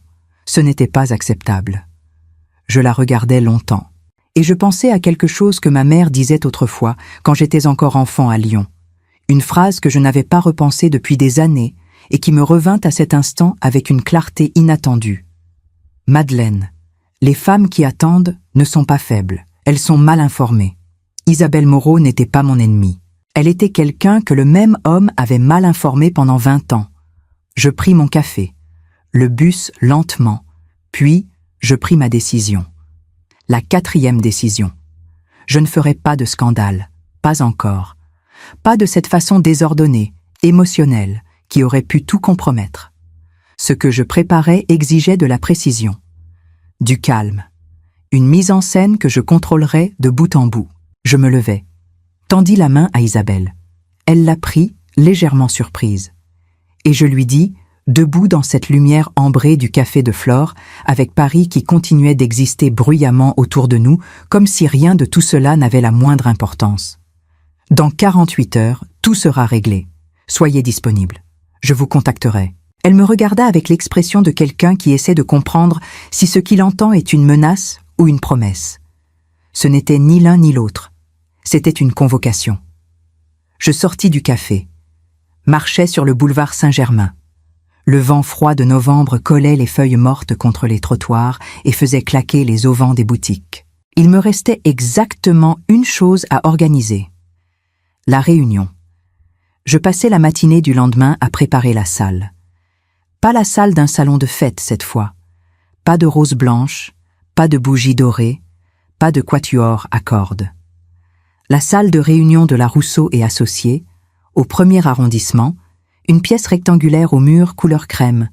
Speaker 1: ce n'était pas acceptable. Je la regardais longtemps, et je pensais à quelque chose que ma mère disait autrefois quand j'étais encore enfant à Lyon, une phrase que je n'avais pas repensée depuis des années et qui me revint à cet instant avec une clarté inattendue. Madeleine, les femmes qui attendent ne sont pas faibles, elles sont mal informées. Isabelle Moreau n'était pas mon ennemie. Elle était quelqu'un que le même homme avait mal informé pendant 20 ans. Je pris mon café, le bus lentement, puis je pris ma décision. La 4e décision. Je ne ferai pas de scandale, pas encore. Pas de cette façon désordonnée, émotionnelle, qui aurait pu tout compromettre. Ce que je préparais exigeait de la précision, du calme, une mise en scène que je contrôlerais de bout en bout. Je me levai, tendis la main à Isabelle. Elle la prit, légèrement surprise. Et je lui dis, debout dans cette lumière ambrée du café de Flore, avec Paris qui continuait d'exister bruyamment autour de nous, comme si rien de tout cela n'avait la moindre importance. Dans 48 heures, tout sera réglé. Soyez disponible. Je vous contacterai. Elle me regarda avec l'expression de quelqu'un qui essaie de comprendre si ce qu'il entend est une menace ou une promesse. Ce n'était ni l'un ni l'autre. C'était une convocation. Je sortis du café, marchais sur le boulevard Saint-Germain. Le vent froid de novembre collait les feuilles mortes contre les trottoirs et faisait claquer les auvents des boutiques. Il me restait exactement une chose à organiser. La réunion. Je passai la matinée du lendemain à préparer la salle. Pas la salle d'un salon de fête cette fois. Pas de roses blanches, pas de bougies dorées, pas de quatuor à cordes. La salle de réunion de la Rousseau et Associés, au 1er arrondissement, une pièce rectangulaire au mur couleur crème,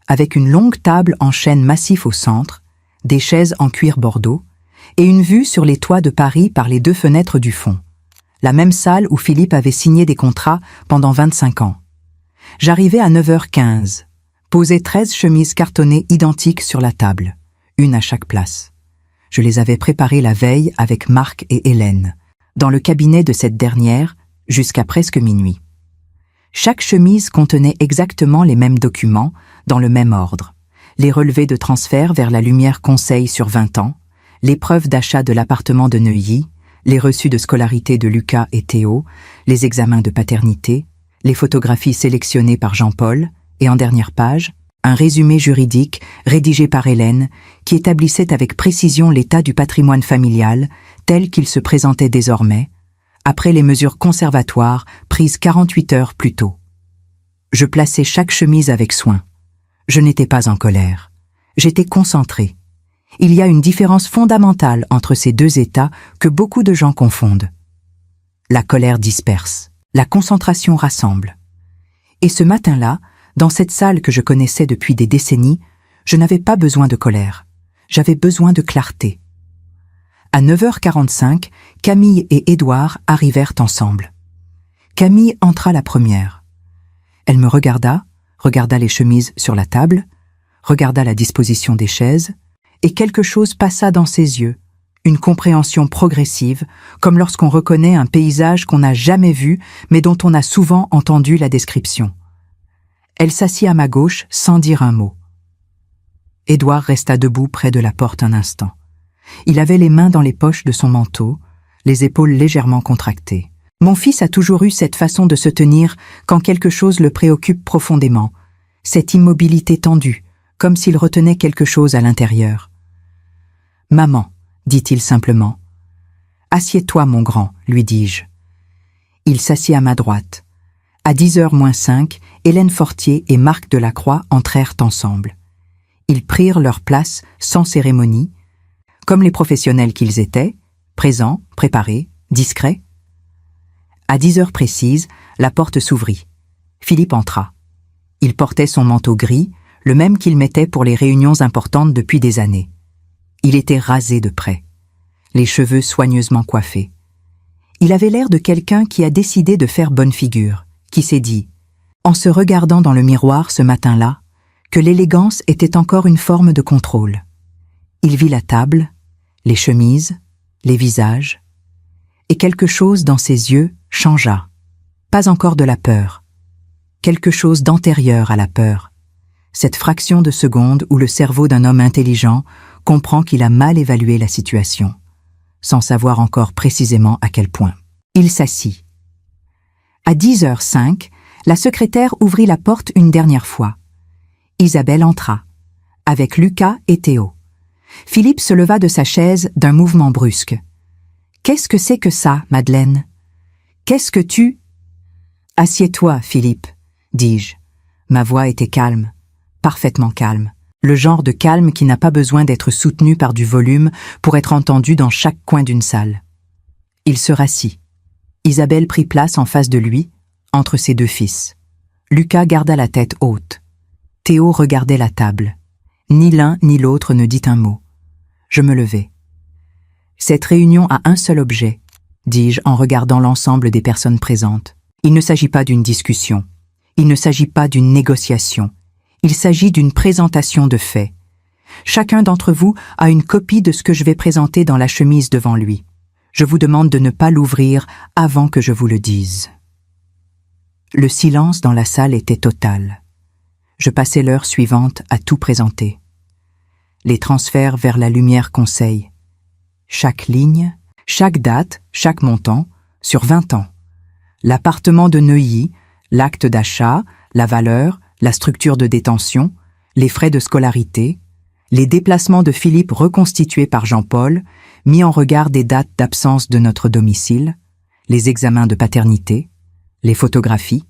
Speaker 1: avec une longue table en chêne massif au centre, des chaises en cuir bordeaux, et une vue sur les toits de Paris par les 2 fenêtres du fond. La même salle où Philippe avait signé des contrats pendant 25 ans. J'arrivais à 9h15, posais 13 chemises cartonnées identiques sur la table, une à chaque place. Je les avais préparées la veille avec Marc et Hélène, dans le cabinet de cette dernière, jusqu'à presque minuit. Chaque chemise contenait exactement les mêmes documents, dans le même ordre. Les relevés de transfert vers la Lumière Conseil sur 20 ans, les preuves d'achat de l'appartement de Neuilly, les reçus de scolarité de Lucas et Théo, les examens de paternité, les photographies sélectionnées par Jean-Paul, et en dernière page, un résumé juridique rédigé par Hélène qui établissait avec précision l'état du patrimoine familial tel qu'il se présentait désormais, après les mesures conservatoires prises 48 heures plus tôt. Je plaçais chaque chemise avec soin. Je n'étais pas en colère. J'étais concentré. Il y a une différence fondamentale entre ces 2 états que beaucoup de gens confondent. La colère disperse, la concentration rassemble. Et ce matin-là, dans cette salle que je connaissais depuis des décennies, je n'avais pas besoin de colère. J'avais besoin de clarté. À 9h45, Camille et Édouard arrivèrent ensemble. Camille entra la première. Elle me regarda les chemises sur la table, regarda la disposition des chaises, et quelque chose passa dans ses yeux, une compréhension progressive, comme lorsqu'on reconnaît un paysage qu'on n'a jamais vu, mais dont on a souvent entendu la description. Elle s'assit à ma gauche sans dire un mot. Édouard resta debout près de la porte un instant. Il avait les mains dans les poches de son manteau, les épaules légèrement contractées. Mon fils a toujours eu cette façon de se tenir quand quelque chose le préoccupe profondément, cette immobilité tendue, comme s'il retenait quelque chose à l'intérieur. « Maman, dit-il simplement. « Assieds-toi, mon grand, lui dis-je. » Il s'assit à ma droite. À 10h moins 5, Hélène Fortier et Marc Delacroix entrèrent ensemble. Ils prirent leur place sans cérémonie, comme les professionnels qu'ils étaient, présents, préparés, discrets. À 10h précises, la porte s'ouvrit. Philippe entra. Il portait son manteau gris, le même qu'il mettait pour les réunions importantes depuis des années. Il était rasé de près, les cheveux soigneusement coiffés. Il avait l'air de quelqu'un qui a décidé de faire bonne figure, qui s'est dit, en se regardant dans le miroir ce matin-là, que l'élégance était encore une forme de contrôle. Il vit la table, les chemises, les visages, et quelque chose dans ses yeux changea. Pas encore de la peur, quelque chose d'antérieur à la peur. Cette fraction de seconde où le cerveau d'un homme intelligent comprend qu'il a mal évalué la situation, sans savoir encore précisément à quel point. Il s'assit. À 10h05, la secrétaire ouvrit la porte une dernière fois. Isabelle entra, avec Lucas et Théo. Philippe se leva de sa chaise d'un mouvement brusque. Qu'est-ce que c'est que ça, Madeleine? Qu'est-ce que tu... Assieds-toi, Philippe, dis-je. Ma voix était calme, parfaitement calme. Le genre de calme qui n'a pas besoin d'être soutenu par du volume pour être entendu dans chaque coin d'une salle. Il se rassit. Isabelle prit place en face de lui, entre ses deux fils. Lucas garda la tête haute. Théo regardait la table. Ni l'un ni l'autre ne dit un mot. Je me levai. Cette réunion a un seul objet, dis-je en regardant l'ensemble des personnes présentes. Il ne s'agit pas d'une discussion. Il ne s'agit pas d'une négociation. Il s'agit d'une présentation de faits. Chacun d'entre vous a une copie de ce que je vais présenter dans la chemise devant lui. Je vous demande de ne pas l'ouvrir avant que je vous le dise. Le silence dans la salle était total. Je passais l'heure suivante à tout présenter. Les transferts vers la lumière conseil. Chaque ligne, chaque date, chaque montant, sur 20 ans. L'appartement de Neuilly, l'acte d'achat, la valeur, la structure de détention, les frais de scolarité, les déplacements de Philippe reconstitués par Jean-Paul, mis en regard des dates d'absence de notre domicile, les examens de paternité, les photographies,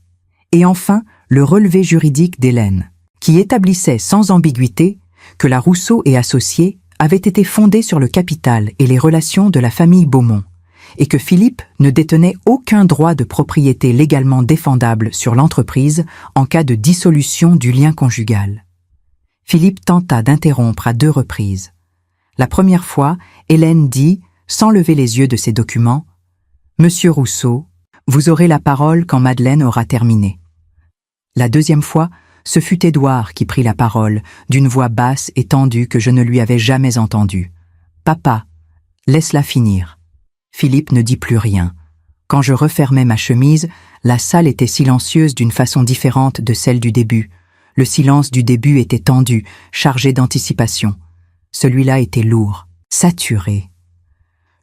Speaker 1: et enfin le relevé juridique d'Hélène, qui établissait sans ambiguïté que la Rousseau et Associés avait été fondée sur le capital et les relations de la famille Beaumont, et que Philippe ne détenait aucun droit de propriété légalement défendable sur l'entreprise en cas de dissolution du lien conjugal. Philippe tenta d'interrompre à 2 reprises. La première fois, Hélène dit, sans lever les yeux de ses documents, « Monsieur Rousseau, vous aurez la parole quand Madeleine aura terminé. » La deuxième fois, ce fut Édouard qui prit la parole, d'une voix basse et tendue que je ne lui avais jamais entendue. « Papa, laisse-la finir. » Philippe ne dit plus rien. Quand je refermais ma chemise, la salle était silencieuse d'une façon différente de celle du début. Le silence du début était tendu, chargé d'anticipation. Celui-là était lourd, saturé.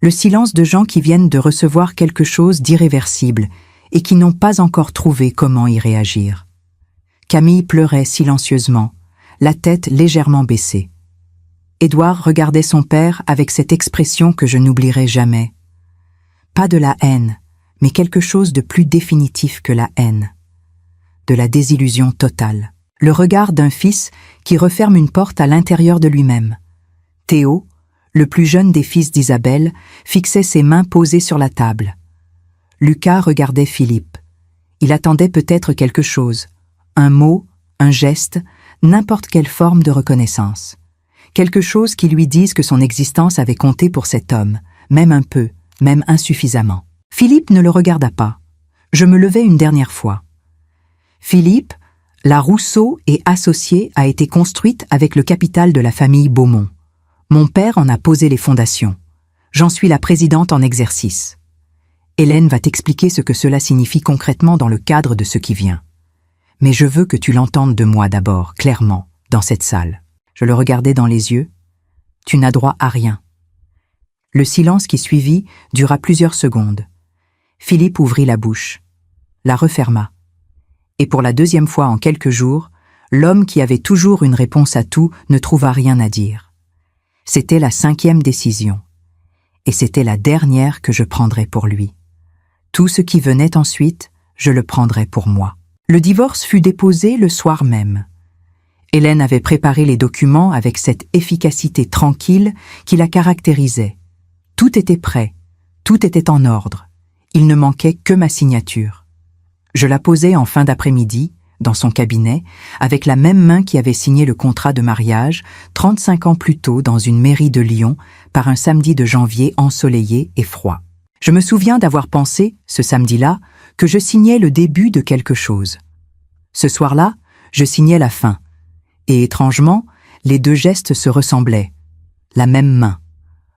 Speaker 1: Le silence de gens qui viennent de recevoir quelque chose d'irréversible et qui n'ont pas encore trouvé comment y réagir. Camille pleurait silencieusement, la tête légèrement baissée. Édouard regardait son père avec cette expression que je n'oublierai jamais. Pas de la haine, mais quelque chose de plus définitif que la haine. De la désillusion totale. Le regard d'un fils qui referme une porte à l'intérieur de lui-même. Théo, le plus jeune des fils d'Isabelle, fixait ses mains posées sur la table. Lucas regardait Philippe. Il attendait peut-être quelque chose, un mot, un geste, n'importe quelle forme de reconnaissance. Quelque chose qui lui dise que son existence avait compté pour cet homme, même un peu, même insuffisamment. Philippe ne le regarda pas. Je me levai une dernière fois. Philippe, la Rousseau et Associés a été construite avec le capital de la famille Beaumont. Mon père en a posé les fondations. J'en suis la présidente en exercice. Hélène va t'expliquer ce que cela signifie concrètement dans le cadre de ce qui vient. Mais je veux que tu l'entendes de moi d'abord, clairement, dans cette salle. Je le regardai dans les yeux. Tu n'as droit à rien. Le silence qui suivit dura plusieurs secondes. Philippe ouvrit la bouche, la referma. Et pour la deuxième fois en quelques jours, l'homme qui avait toujours une réponse à tout ne trouva rien à dire. C'était la 5e décision. Et c'était la dernière que je prendrais pour lui. Tout ce qui venait ensuite, je le prendrais pour moi. Le divorce fut déposé le soir même. Hélène avait préparé les documents avec cette efficacité tranquille qui la caractérisait. Tout était prêt, tout était en ordre. Il ne manquait que ma signature. Je la posai en fin d'après-midi, dans son cabinet, avec la même main qui avait signé le contrat de mariage 35 ans plus tôt dans une mairie de Lyon par un samedi de janvier ensoleillé et froid. Je me souviens d'avoir pensé, ce samedi-là, que je signais le début de quelque chose. Ce soir-là, je signais la fin. Et étrangement, les 2 gestes se ressemblaient. La même main.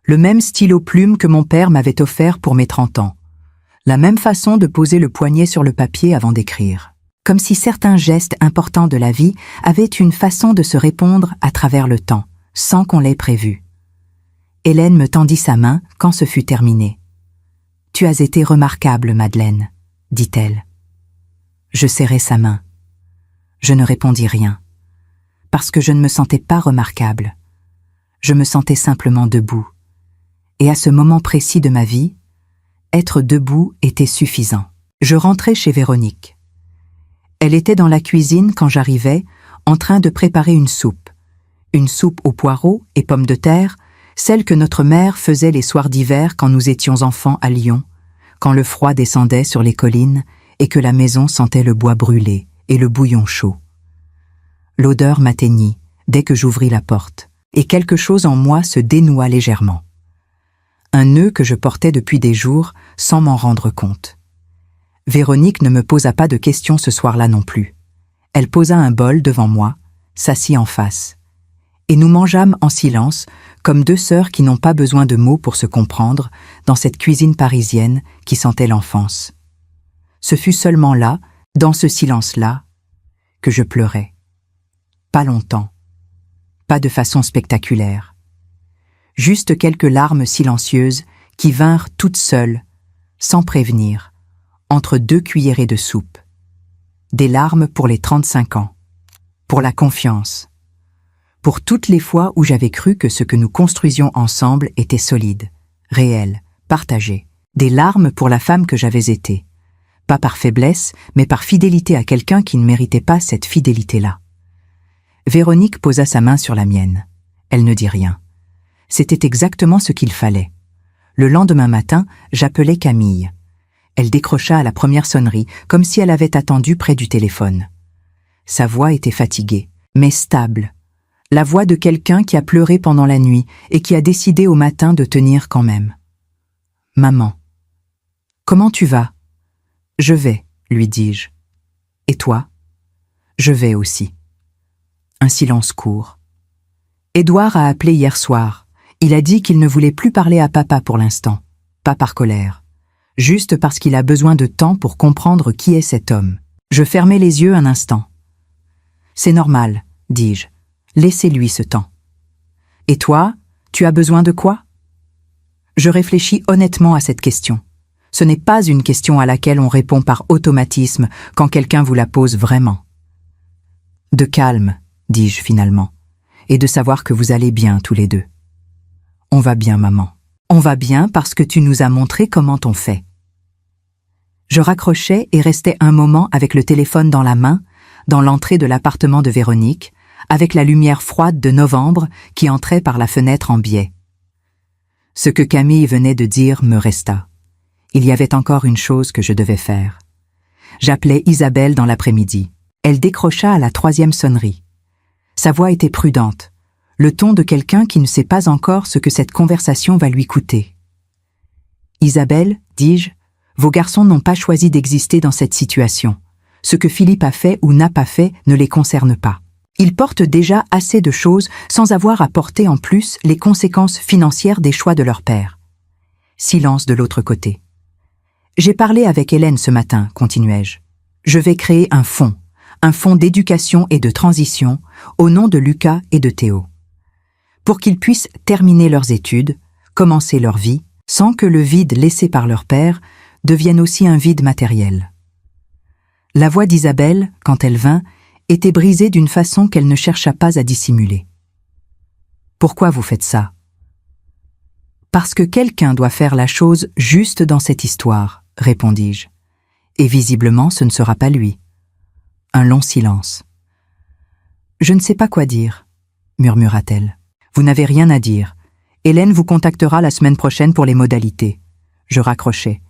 Speaker 1: Le même stylo plume que mon père m'avait offert pour mes 30 ans. La même façon de poser le poignet sur le papier avant d'écrire. Comme si certains gestes importants de la vie avaient une façon de se répondre à travers le temps, sans qu'on l'ait prévu. Hélène me tendit sa main quand ce fut terminé. « Tu as été remarquable, Madeleine, » dit-elle. Je serrai sa main. Je ne répondis rien, parce que je ne me sentais pas remarquable. Je me sentais simplement debout. Et à ce moment précis de ma vie, Être debout était suffisant. Je rentrais chez Véronique. Elle était dans la cuisine quand j'arrivais, en train de préparer une soupe. Une soupe aux poireaux et pommes de terre, celle que notre mère faisait les soirs d'hiver quand nous étions enfants à Lyon, quand le froid descendait sur les collines et que la maison sentait le bois brûlé et le bouillon chaud. L'odeur m'atteignit dès que j'ouvris la porte, et quelque chose en moi se dénoua légèrement. Un nœud que je portais depuis des jours sans m'en rendre compte. Véronique ne me posa pas de questions ce soir-là non plus. Elle posa un bol devant moi, s'assit en face. Et nous mangeâmes en silence, comme deux sœurs qui n'ont pas besoin de mots pour se comprendre, dans cette cuisine parisienne qui sentait l'enfance. Ce fut seulement là, dans ce silence-là, que je pleurais. Pas longtemps, pas de façon spectaculaire. Juste quelques larmes silencieuses qui vinrent toutes seules, sans prévenir, entre deux cuillerées de soupe. Des larmes pour les 35 ans, pour la confiance, pour toutes les fois où j'avais cru que ce que nous construisions ensemble était solide, réel, partagé. Des larmes pour la femme que j'avais été, pas par faiblesse, mais par fidélité à quelqu'un qui ne méritait pas cette fidélité-là. Véronique posa sa main sur la mienne. Elle ne dit rien. C'était exactement ce qu'il fallait. Le lendemain matin, j'appelai Camille. Elle décrocha à la première sonnerie, comme si elle avait attendu près du téléphone. Sa voix était fatiguée, mais stable. La voix de quelqu'un qui a pleuré pendant la nuit et qui a décidé au matin de tenir quand même. « Maman, comment tu vas ?»« Je vais, » lui dis-je. « Et toi ?»« Je vais aussi. » Un silence court. Édouard a appelé hier soir. Il a dit qu'il ne voulait plus parler à papa pour l'instant, pas par colère, juste parce qu'il a besoin de temps pour comprendre qui est cet homme. Je fermai les yeux un instant. « C'est normal, » dis-je. « Laissez-lui ce temps. »« Et toi, tu as besoin de quoi ?» Je réfléchis honnêtement à cette question. Ce n'est pas une question à laquelle on répond par automatisme quand quelqu'un vous la pose vraiment. « De calme, » dis-je finalement, « et de savoir que vous allez bien tous les deux. »« On va bien, maman. On va bien parce que tu nous as montré comment on fait. » Je raccrochais et restais un moment avec le téléphone dans la main, dans l'entrée de l'appartement de Véronique, avec la lumière froide de novembre qui entrait par la fenêtre en biais. Ce que Camille venait de dire me resta. Il y avait encore une chose que je devais faire. J'appelai Isabelle dans l'après-midi. Elle décrocha à la 3e sonnerie. Sa voix était prudente, le ton de quelqu'un qui ne sait pas encore ce que cette conversation va lui coûter. « Isabelle, dis-je, vos garçons n'ont pas choisi d'exister dans cette situation. Ce que Philippe a fait ou n'a pas fait ne les concerne pas. Ils portent déjà assez de choses sans avoir à porter en plus les conséquences financières des choix de leur père. » Silence de l'autre côté. « J'ai parlé avec Hélène ce matin, continuai-je. Je vais créer un fonds d'éducation et de transition au nom de Lucas et de Théo. Pour qu'ils puissent terminer leurs études, commencer leur vie, sans que le vide laissé par leur père devienne aussi un vide matériel. » La voix d'Isabelle, quand elle vint, était brisée d'une façon qu'elle ne chercha pas à dissimuler. « Pourquoi vous faites ça ?»« Parce que quelqu'un doit faire la chose juste dans cette histoire, » répondis-je. « Et visiblement, ce ne sera pas lui. » Un long silence. « Je ne sais pas quoi dire, » murmura-t-elle. « Vous n'avez rien à dire. Hélène vous contactera la semaine prochaine pour les modalités. » Je raccrochai.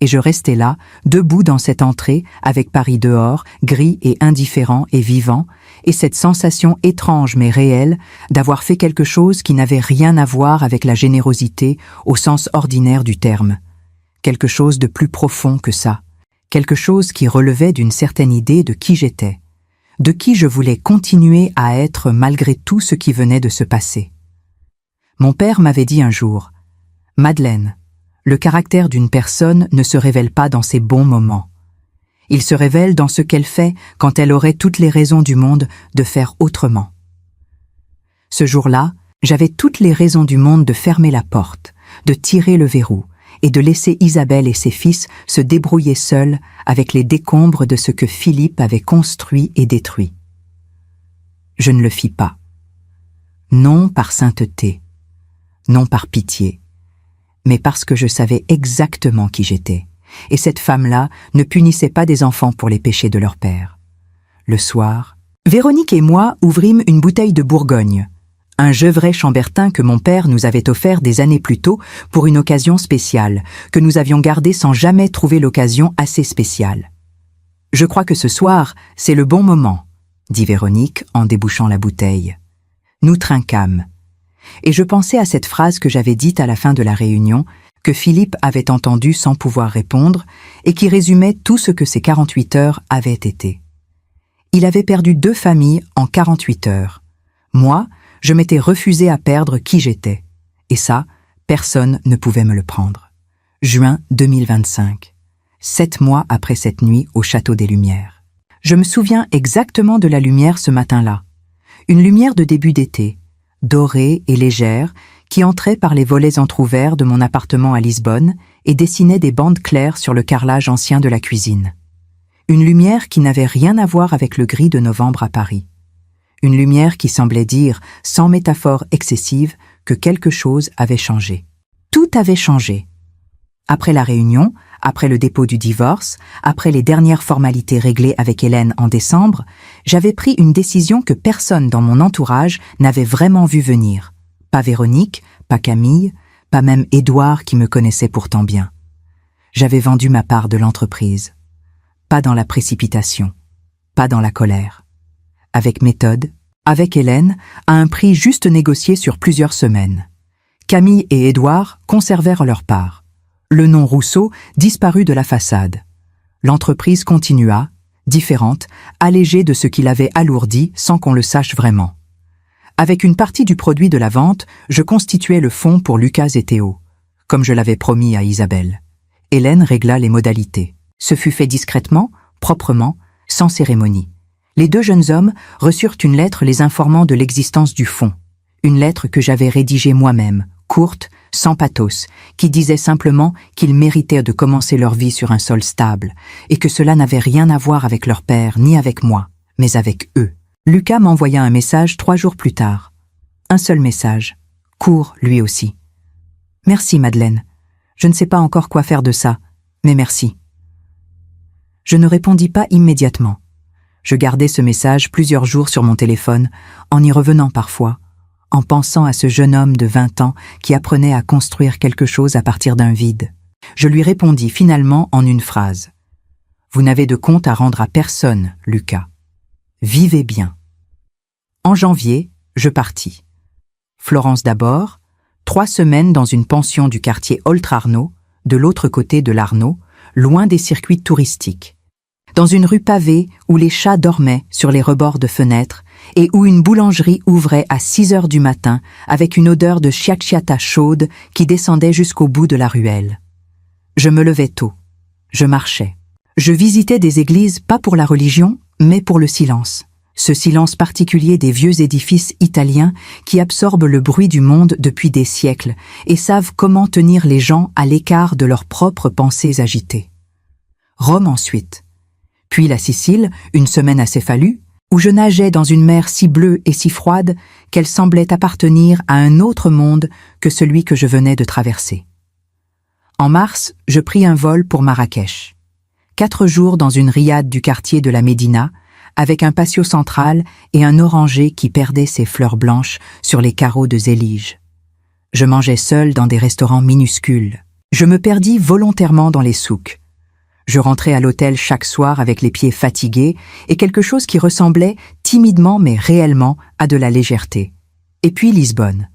Speaker 1: Et je restais là, debout dans cette entrée, avec Paris dehors, gris et indifférent et vivant, et cette sensation étrange mais réelle d'avoir fait quelque chose qui n'avait rien à voir avec la générosité au sens ordinaire du terme. Quelque chose de plus profond que ça. Quelque chose qui relevait d'une certaine idée de qui j'étais, de qui je voulais continuer à être malgré tout ce qui venait de se passer. Mon père m'avait dit un jour, « Madeleine, le caractère d'une personne ne se révèle pas dans ses bons moments. Il se révèle dans ce qu'elle fait quand elle aurait toutes les raisons du monde de faire autrement. » Ce jour-là, j'avais toutes les raisons du monde de fermer la porte, de tirer le verrou et de laisser Isabelle et ses fils se débrouiller seuls avec les décombres de ce que Philippe avait construit et détruit. Je ne le fis pas. Non par sainteté, non par pitié, mais parce que je savais exactement qui j'étais. Et cette femme-là ne punissait pas des enfants pour les péchés de leur père. Le soir, Véronique et moi ouvrîmes une bouteille de Bourgogne, un Gevrey chambertin que mon père nous avait offert des années plus tôt pour une occasion spéciale, que nous avions gardé sans jamais trouver l'occasion assez spéciale. « Je crois que ce soir, c'est le bon moment », dit Véronique en débouchant la bouteille. Nous trinquâmes. Et je pensais à cette phrase que j'avais dite à la fin de la réunion, que Philippe avait entendue sans pouvoir répondre, et qui résumait tout ce que ces 48 heures avaient été. Il avait perdu 2 familles en 48 heures. Moi, je m'étais refusé à perdre qui j'étais. Et ça, personne ne pouvait me le prendre. Juin 2025. 7 mois après cette nuit au Château des Lumières. Je me souviens exactement de la lumière ce matin-là. Une lumière de début d'été, dorée et légère, qui entrait par les volets entr'ouverts de mon appartement à Lisbonne et dessinait des bandes claires sur le carrelage ancien de la cuisine. Une lumière qui n'avait rien à voir avec le gris de novembre à Paris. Une lumière qui semblait dire, sans métaphore excessive, que quelque chose avait changé. Tout avait changé. Après la réunion, après le dépôt du divorce, après les dernières formalités réglées avec Hélène en décembre, j'avais pris une décision que personne dans mon entourage n'avait vraiment vu venir. Pas Véronique, pas Camille, pas même Édouard qui me connaissait pourtant bien. J'avais vendu ma part de l'entreprise. Pas dans la précipitation, pas dans la colère. Avec méthode, avec Hélène, à un prix juste négocié sur plusieurs semaines. Camille et Édouard conservèrent leur part. Le nom Rousseau disparut de la façade. L'entreprise continua, différente, allégée de ce qui l'avait alourdi sans qu'on le sache vraiment. Avec une partie du produit de la vente, je constituais le fonds pour Lucas et Théo, comme je l'avais promis à Isabelle. Hélène régla les modalités. Ce fut fait discrètement, proprement, sans cérémonie. Les 2 jeunes hommes reçurent une lettre les informant de l'existence du fonds. Une lettre que j'avais rédigée moi-même, courte, sans pathos, qui disait simplement qu'ils méritaient de commencer leur vie sur un sol stable, et que cela n'avait rien à voir avec leur père ni avec moi, mais avec eux. Lucas m'envoya un message 3 jours plus tard. Un seul message, court lui aussi. « Merci Madeleine. Je ne sais pas encore quoi faire de ça, mais merci. » Je ne répondis pas immédiatement. Je gardais ce message plusieurs jours sur mon téléphone, en y revenant parfois, en pensant à ce jeune homme de 20 ans qui apprenait à construire quelque chose à partir d'un vide. Je lui répondis finalement en une phrase. « Vous n'avez de compte à rendre à personne, Lucas. Vivez bien. » En janvier, je partis. Florence d'abord, 3 semaines dans une pension du quartier Oltre-Arnaud, de l'autre côté de l'Arnaud, loin des circuits touristiques. Dans une rue pavée où les chats dormaient sur les rebords de fenêtres et où une boulangerie ouvrait à 6 heures du matin avec une odeur de chiacchiata chaude qui descendait jusqu'au bout de la ruelle. Je me levais tôt. Je marchais. Je visitais des églises pas pour la religion, mais pour le silence. Ce silence particulier des vieux édifices italiens qui absorbent le bruit du monde depuis des siècles et savent comment tenir les gens à l'écart de leurs propres pensées agitées. Rome ensuite. Puis la Sicile, une semaine à Céphalus, où je nageais dans une mer si bleue et si froide qu'elle semblait appartenir à un autre monde que celui que je venais de traverser. En mars, je pris un vol pour Marrakech. 4 jours dans une riade du quartier de la Médina, avec un patio central et un oranger qui perdait ses fleurs blanches sur les carreaux de zélige. Je mangeais seul dans des restaurants minuscules. Je me perdis volontairement dans les souks. Je rentrais à l'hôtel chaque soir avec les pieds fatigués et quelque chose qui ressemblait, timidement mais réellement, à de la légèreté. Et puis Lisbonne.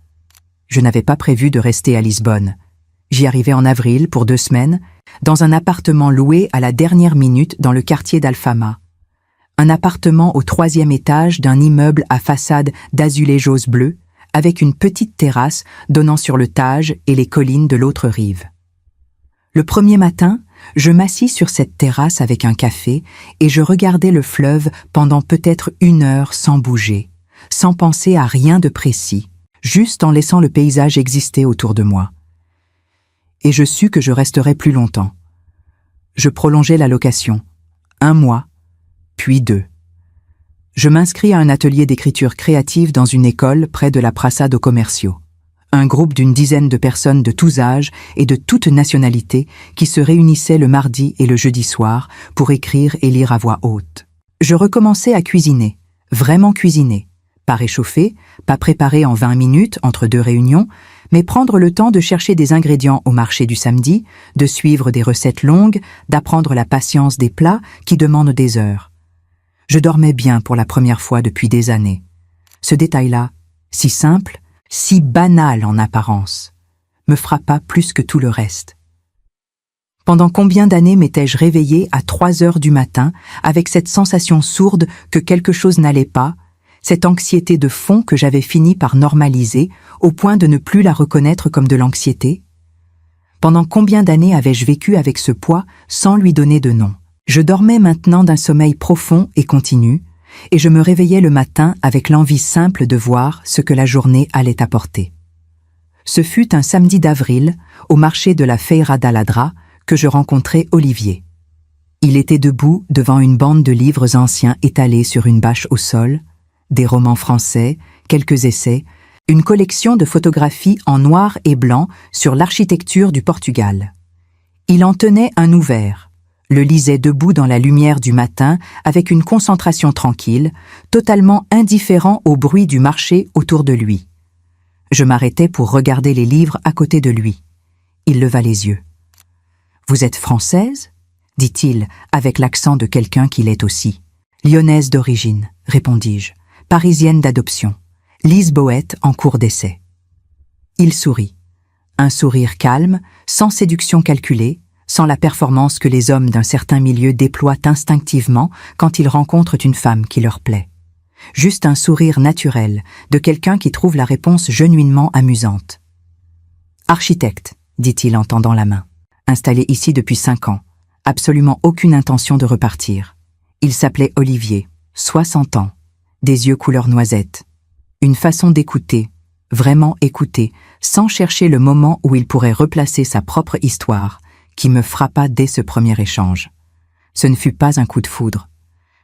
Speaker 1: Je n'avais pas prévu de rester à Lisbonne. J'y arrivais en avril pour 2 semaines, dans un appartement loué à la dernière minute dans le quartier d'Alfama. Un appartement au 3e étage d'un immeuble à façade d'azulejos bleus, avec une petite terrasse donnant sur le Tage et les collines de l'autre rive. Le premier matin, je m'assis sur cette terrasse avec un café et je regardais le fleuve pendant peut-être 1 heure sans bouger, sans penser à rien de précis, juste en laissant le paysage exister autour de moi. Et je sus que je resterais plus longtemps. Je prolongeai la location, 1 mois, puis 2. Je m'inscris à un atelier d'écriture créative dans une école près de la Praça do Comércio. Un groupe d'une dizaine de personnes de tous âges et de toutes nationalités qui se réunissaient le mardi et le jeudi soir pour écrire et lire à voix haute. Je recommençais à cuisiner, vraiment cuisiner. Pas réchauffer, pas préparer en 20 minutes entre deux réunions, mais prendre le temps de chercher des ingrédients au marché du samedi, de suivre des recettes longues, d'apprendre la patience des plats qui demandent des heures. Je dormais bien pour la première fois depuis des années. Ce détail-là, si simple, si banal en apparence, me frappa plus que tout le reste. Pendant combien d'années m'étais-je réveillée à 3 heures du matin avec cette sensation sourde que quelque chose n'allait pas, cette anxiété de fond que j'avais fini par normaliser au point de ne plus la reconnaître comme de l'anxiété? Pendant combien d'années avais-je vécu avec ce poids sans lui donner de nom? Je dormais maintenant d'un sommeil profond et continu, et je me réveillais le matin avec l'envie simple de voir ce que la journée allait apporter. Ce fut un samedi d'avril, au marché de la Feira da Ladra, que je rencontrai Olivier. Il était debout devant une bande de livres anciens étalés sur une bâche au sol, des romans français, quelques essais, une collection de photographies en noir et blanc sur l'architecture du Portugal. Il en tenait un ouvert, le lisait debout dans la lumière du matin avec une concentration tranquille, totalement indifférent au bruit du marché autour de lui. Je m'arrêtais pour regarder les livres à côté de lui. Il leva les yeux. « Vous êtes française ?» dit-il avec l'accent de quelqu'un qui l'est aussi. « Lyonnaise d'origine » répondis-je. Parisienne d'adoption, lisboète en cours d'essai. Il sourit. Un sourire calme, sans séduction calculée, sans la performance que les hommes d'un certain milieu déploient instinctivement quand ils rencontrent une femme qui leur plaît. Juste un sourire naturel de quelqu'un qui trouve la réponse genuinement amusante. « Architecte », dit-il en tendant la main. Installé ici depuis 5 ans, absolument aucune intention de repartir. Il s'appelait Olivier, 60 ans. Des yeux couleur noisette. Une façon d'écouter, vraiment écouter, sans chercher le moment où il pourrait replacer sa propre histoire, qui me frappa dès ce premier échange. Ce ne fut pas un coup de foudre.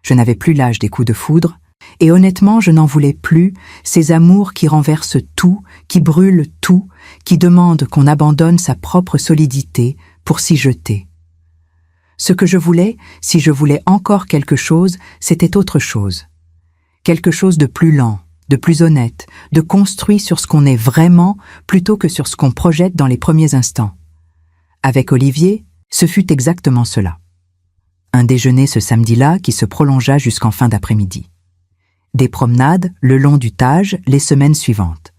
Speaker 1: Je n'avais plus l'âge des coups de foudre, et honnêtement je n'en voulais plus, ces amours qui renversent tout, qui brûlent tout, qui demandent qu'on abandonne sa propre solidité pour s'y jeter. Ce que je voulais, si je voulais encore quelque chose, c'était autre chose. Quelque chose de plus lent, de plus honnête, de construit sur ce qu'on est vraiment plutôt que sur ce qu'on projette dans les premiers instants. Avec Olivier, ce fut exactement cela. Un déjeuner ce samedi-là qui se prolongea jusqu'en fin d'après-midi. Des promenades le long du Tage les semaines suivantes.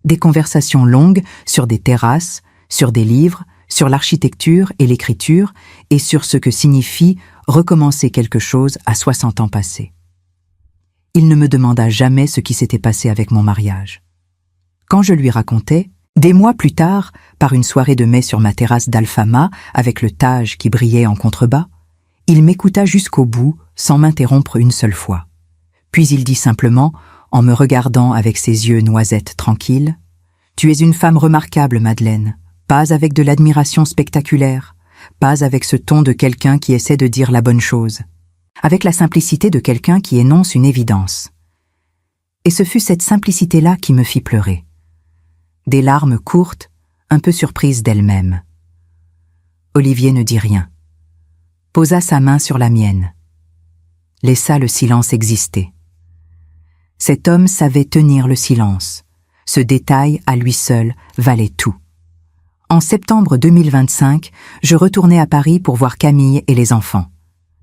Speaker 1: Des conversations longues sur des terrasses, sur des livres, sur l'architecture et l'écriture et sur ce que signifie recommencer quelque chose à 60 ans passés. Il ne me demanda jamais ce qui s'était passé avec mon mariage. Quand je lui racontais, des mois plus tard, par une soirée de mai sur ma terrasse d'Alfama, avec le Tage qui brillait en contrebas, il m'écouta jusqu'au bout, sans m'interrompre une seule fois. Puis il dit simplement, en me regardant avec ses yeux noisettes tranquilles, « Tu es une femme remarquable, Madeleine, pas avec de l'admiration spectaculaire, pas avec ce ton de quelqu'un qui essaie de dire la bonne chose. » avec la simplicité de quelqu'un qui énonce une évidence. Et ce fut cette simplicité-là qui me fit pleurer. Des larmes courtes, un peu surprises d'elle-même. Olivier ne dit rien. Posa sa main sur la mienne. Laissa le silence exister. Cet homme savait tenir le silence. Ce détail, à lui seul, valait tout. En septembre 2025, je retournai à Paris pour voir Camille et les enfants.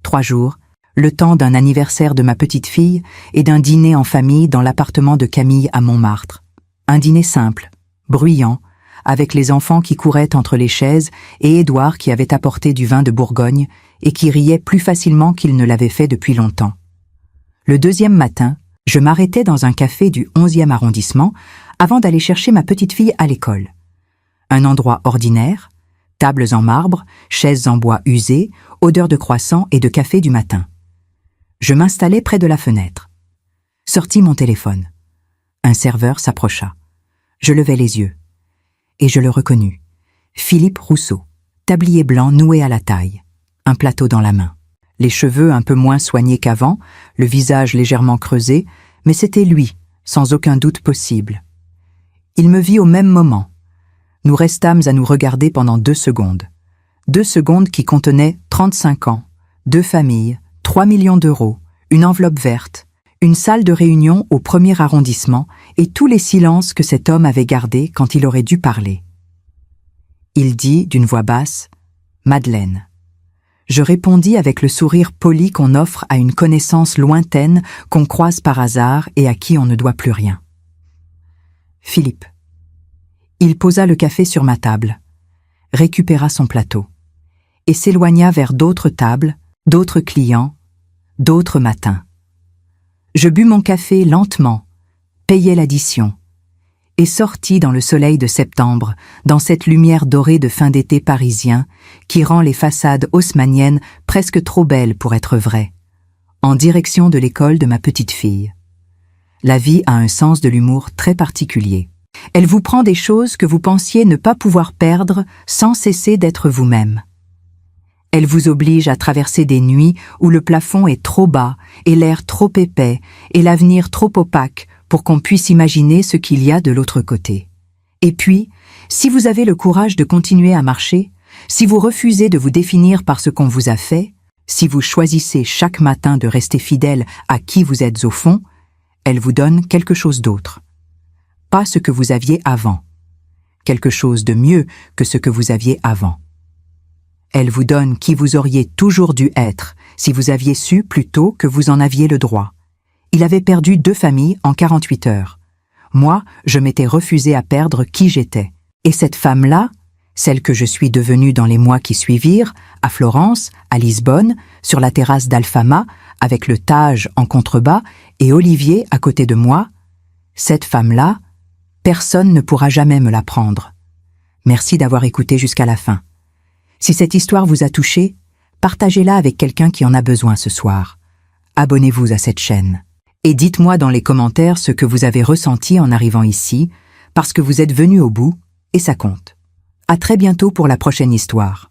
Speaker 1: 3 jours, le temps d'un anniversaire de ma petite fille et d'un dîner en famille dans l'appartement de Camille à Montmartre. Un dîner simple, bruyant, avec les enfants qui couraient entre les chaises et Édouard qui avait apporté du vin de Bourgogne et qui riait plus facilement qu'il ne l'avait fait depuis longtemps. Le 2e matin, je m'arrêtais dans un café du 11e arrondissement avant d'aller chercher ma petite fille à l'école. Un endroit ordinaire, tables en marbre, chaises en bois usées, odeur de croissant et de café du matin. Je m'installai près de la fenêtre. Sortis mon téléphone. Un serveur s'approcha. Je levai les yeux. Et je le reconnus. Philippe Rousseau, tablier blanc noué à la taille, un plateau dans la main. Les cheveux un peu moins soignés qu'avant, le visage légèrement creusé, mais c'était lui, sans aucun doute possible. Il me vit au même moment. Nous restâmes à nous regarder pendant 2 secondes. 2 secondes qui contenaient 35 ans, 2 familles, 3 millions d'euros, une enveloppe verte, une salle de réunion au 1er arrondissement et tous les silences que cet homme avait gardés quand il aurait dû parler. Il dit d'une voix basse « Madeleine ». Je répondis avec le sourire poli qu'on offre à une connaissance lointaine qu'on croise par hasard et à qui on ne doit plus rien. Philippe. Il posa le café sur ma table, récupéra son plateau et s'éloigna vers d'autres tables, d'autres clients, d'autres matins. Je bus mon café lentement, payai l'addition et sortis dans le soleil de septembre, dans cette lumière dorée de fin d'été parisien qui rend les façades haussmanniennes presque trop belles pour être vraies, en direction de l'école de ma petite fille. La vie a un sens de l'humour très particulier. Elle vous prend des choses que vous pensiez ne pas pouvoir perdre sans cesser d'être vous-même. Elle vous oblige à traverser des nuits où le plafond est trop bas et l'air trop épais et l'avenir trop opaque pour qu'on puisse imaginer ce qu'il y a de l'autre côté. Et puis, si vous avez le courage de continuer à marcher, si vous refusez de vous définir par ce qu'on vous a fait, si vous choisissez chaque matin de rester fidèle à qui vous êtes au fond, elle vous donne quelque chose d'autre. Pas ce que vous aviez avant. Quelque chose de mieux que ce que vous aviez avant. Elle vous donne qui vous auriez toujours dû être si vous aviez su plus tôt que vous en aviez le droit. Il avait perdu 2 familles en 48 heures. Moi, je m'étais refusé à perdre qui j'étais. Et cette femme-là, celle que je suis devenue dans les mois qui suivirent, à Florence, à Lisbonne, sur la terrasse d'Alfama, avec le Tage en contrebas et Olivier à côté de moi, cette femme-là, personne ne pourra jamais me la prendre. Merci d'avoir écouté jusqu'à la fin. Si cette histoire vous a touché, partagez-la avec quelqu'un qui en a besoin ce soir. Abonnez-vous à cette chaîne. Et dites-moi dans les commentaires ce que vous avez ressenti en arrivant ici, parce que vous êtes venu au bout, et ça compte. À très bientôt pour la prochaine histoire.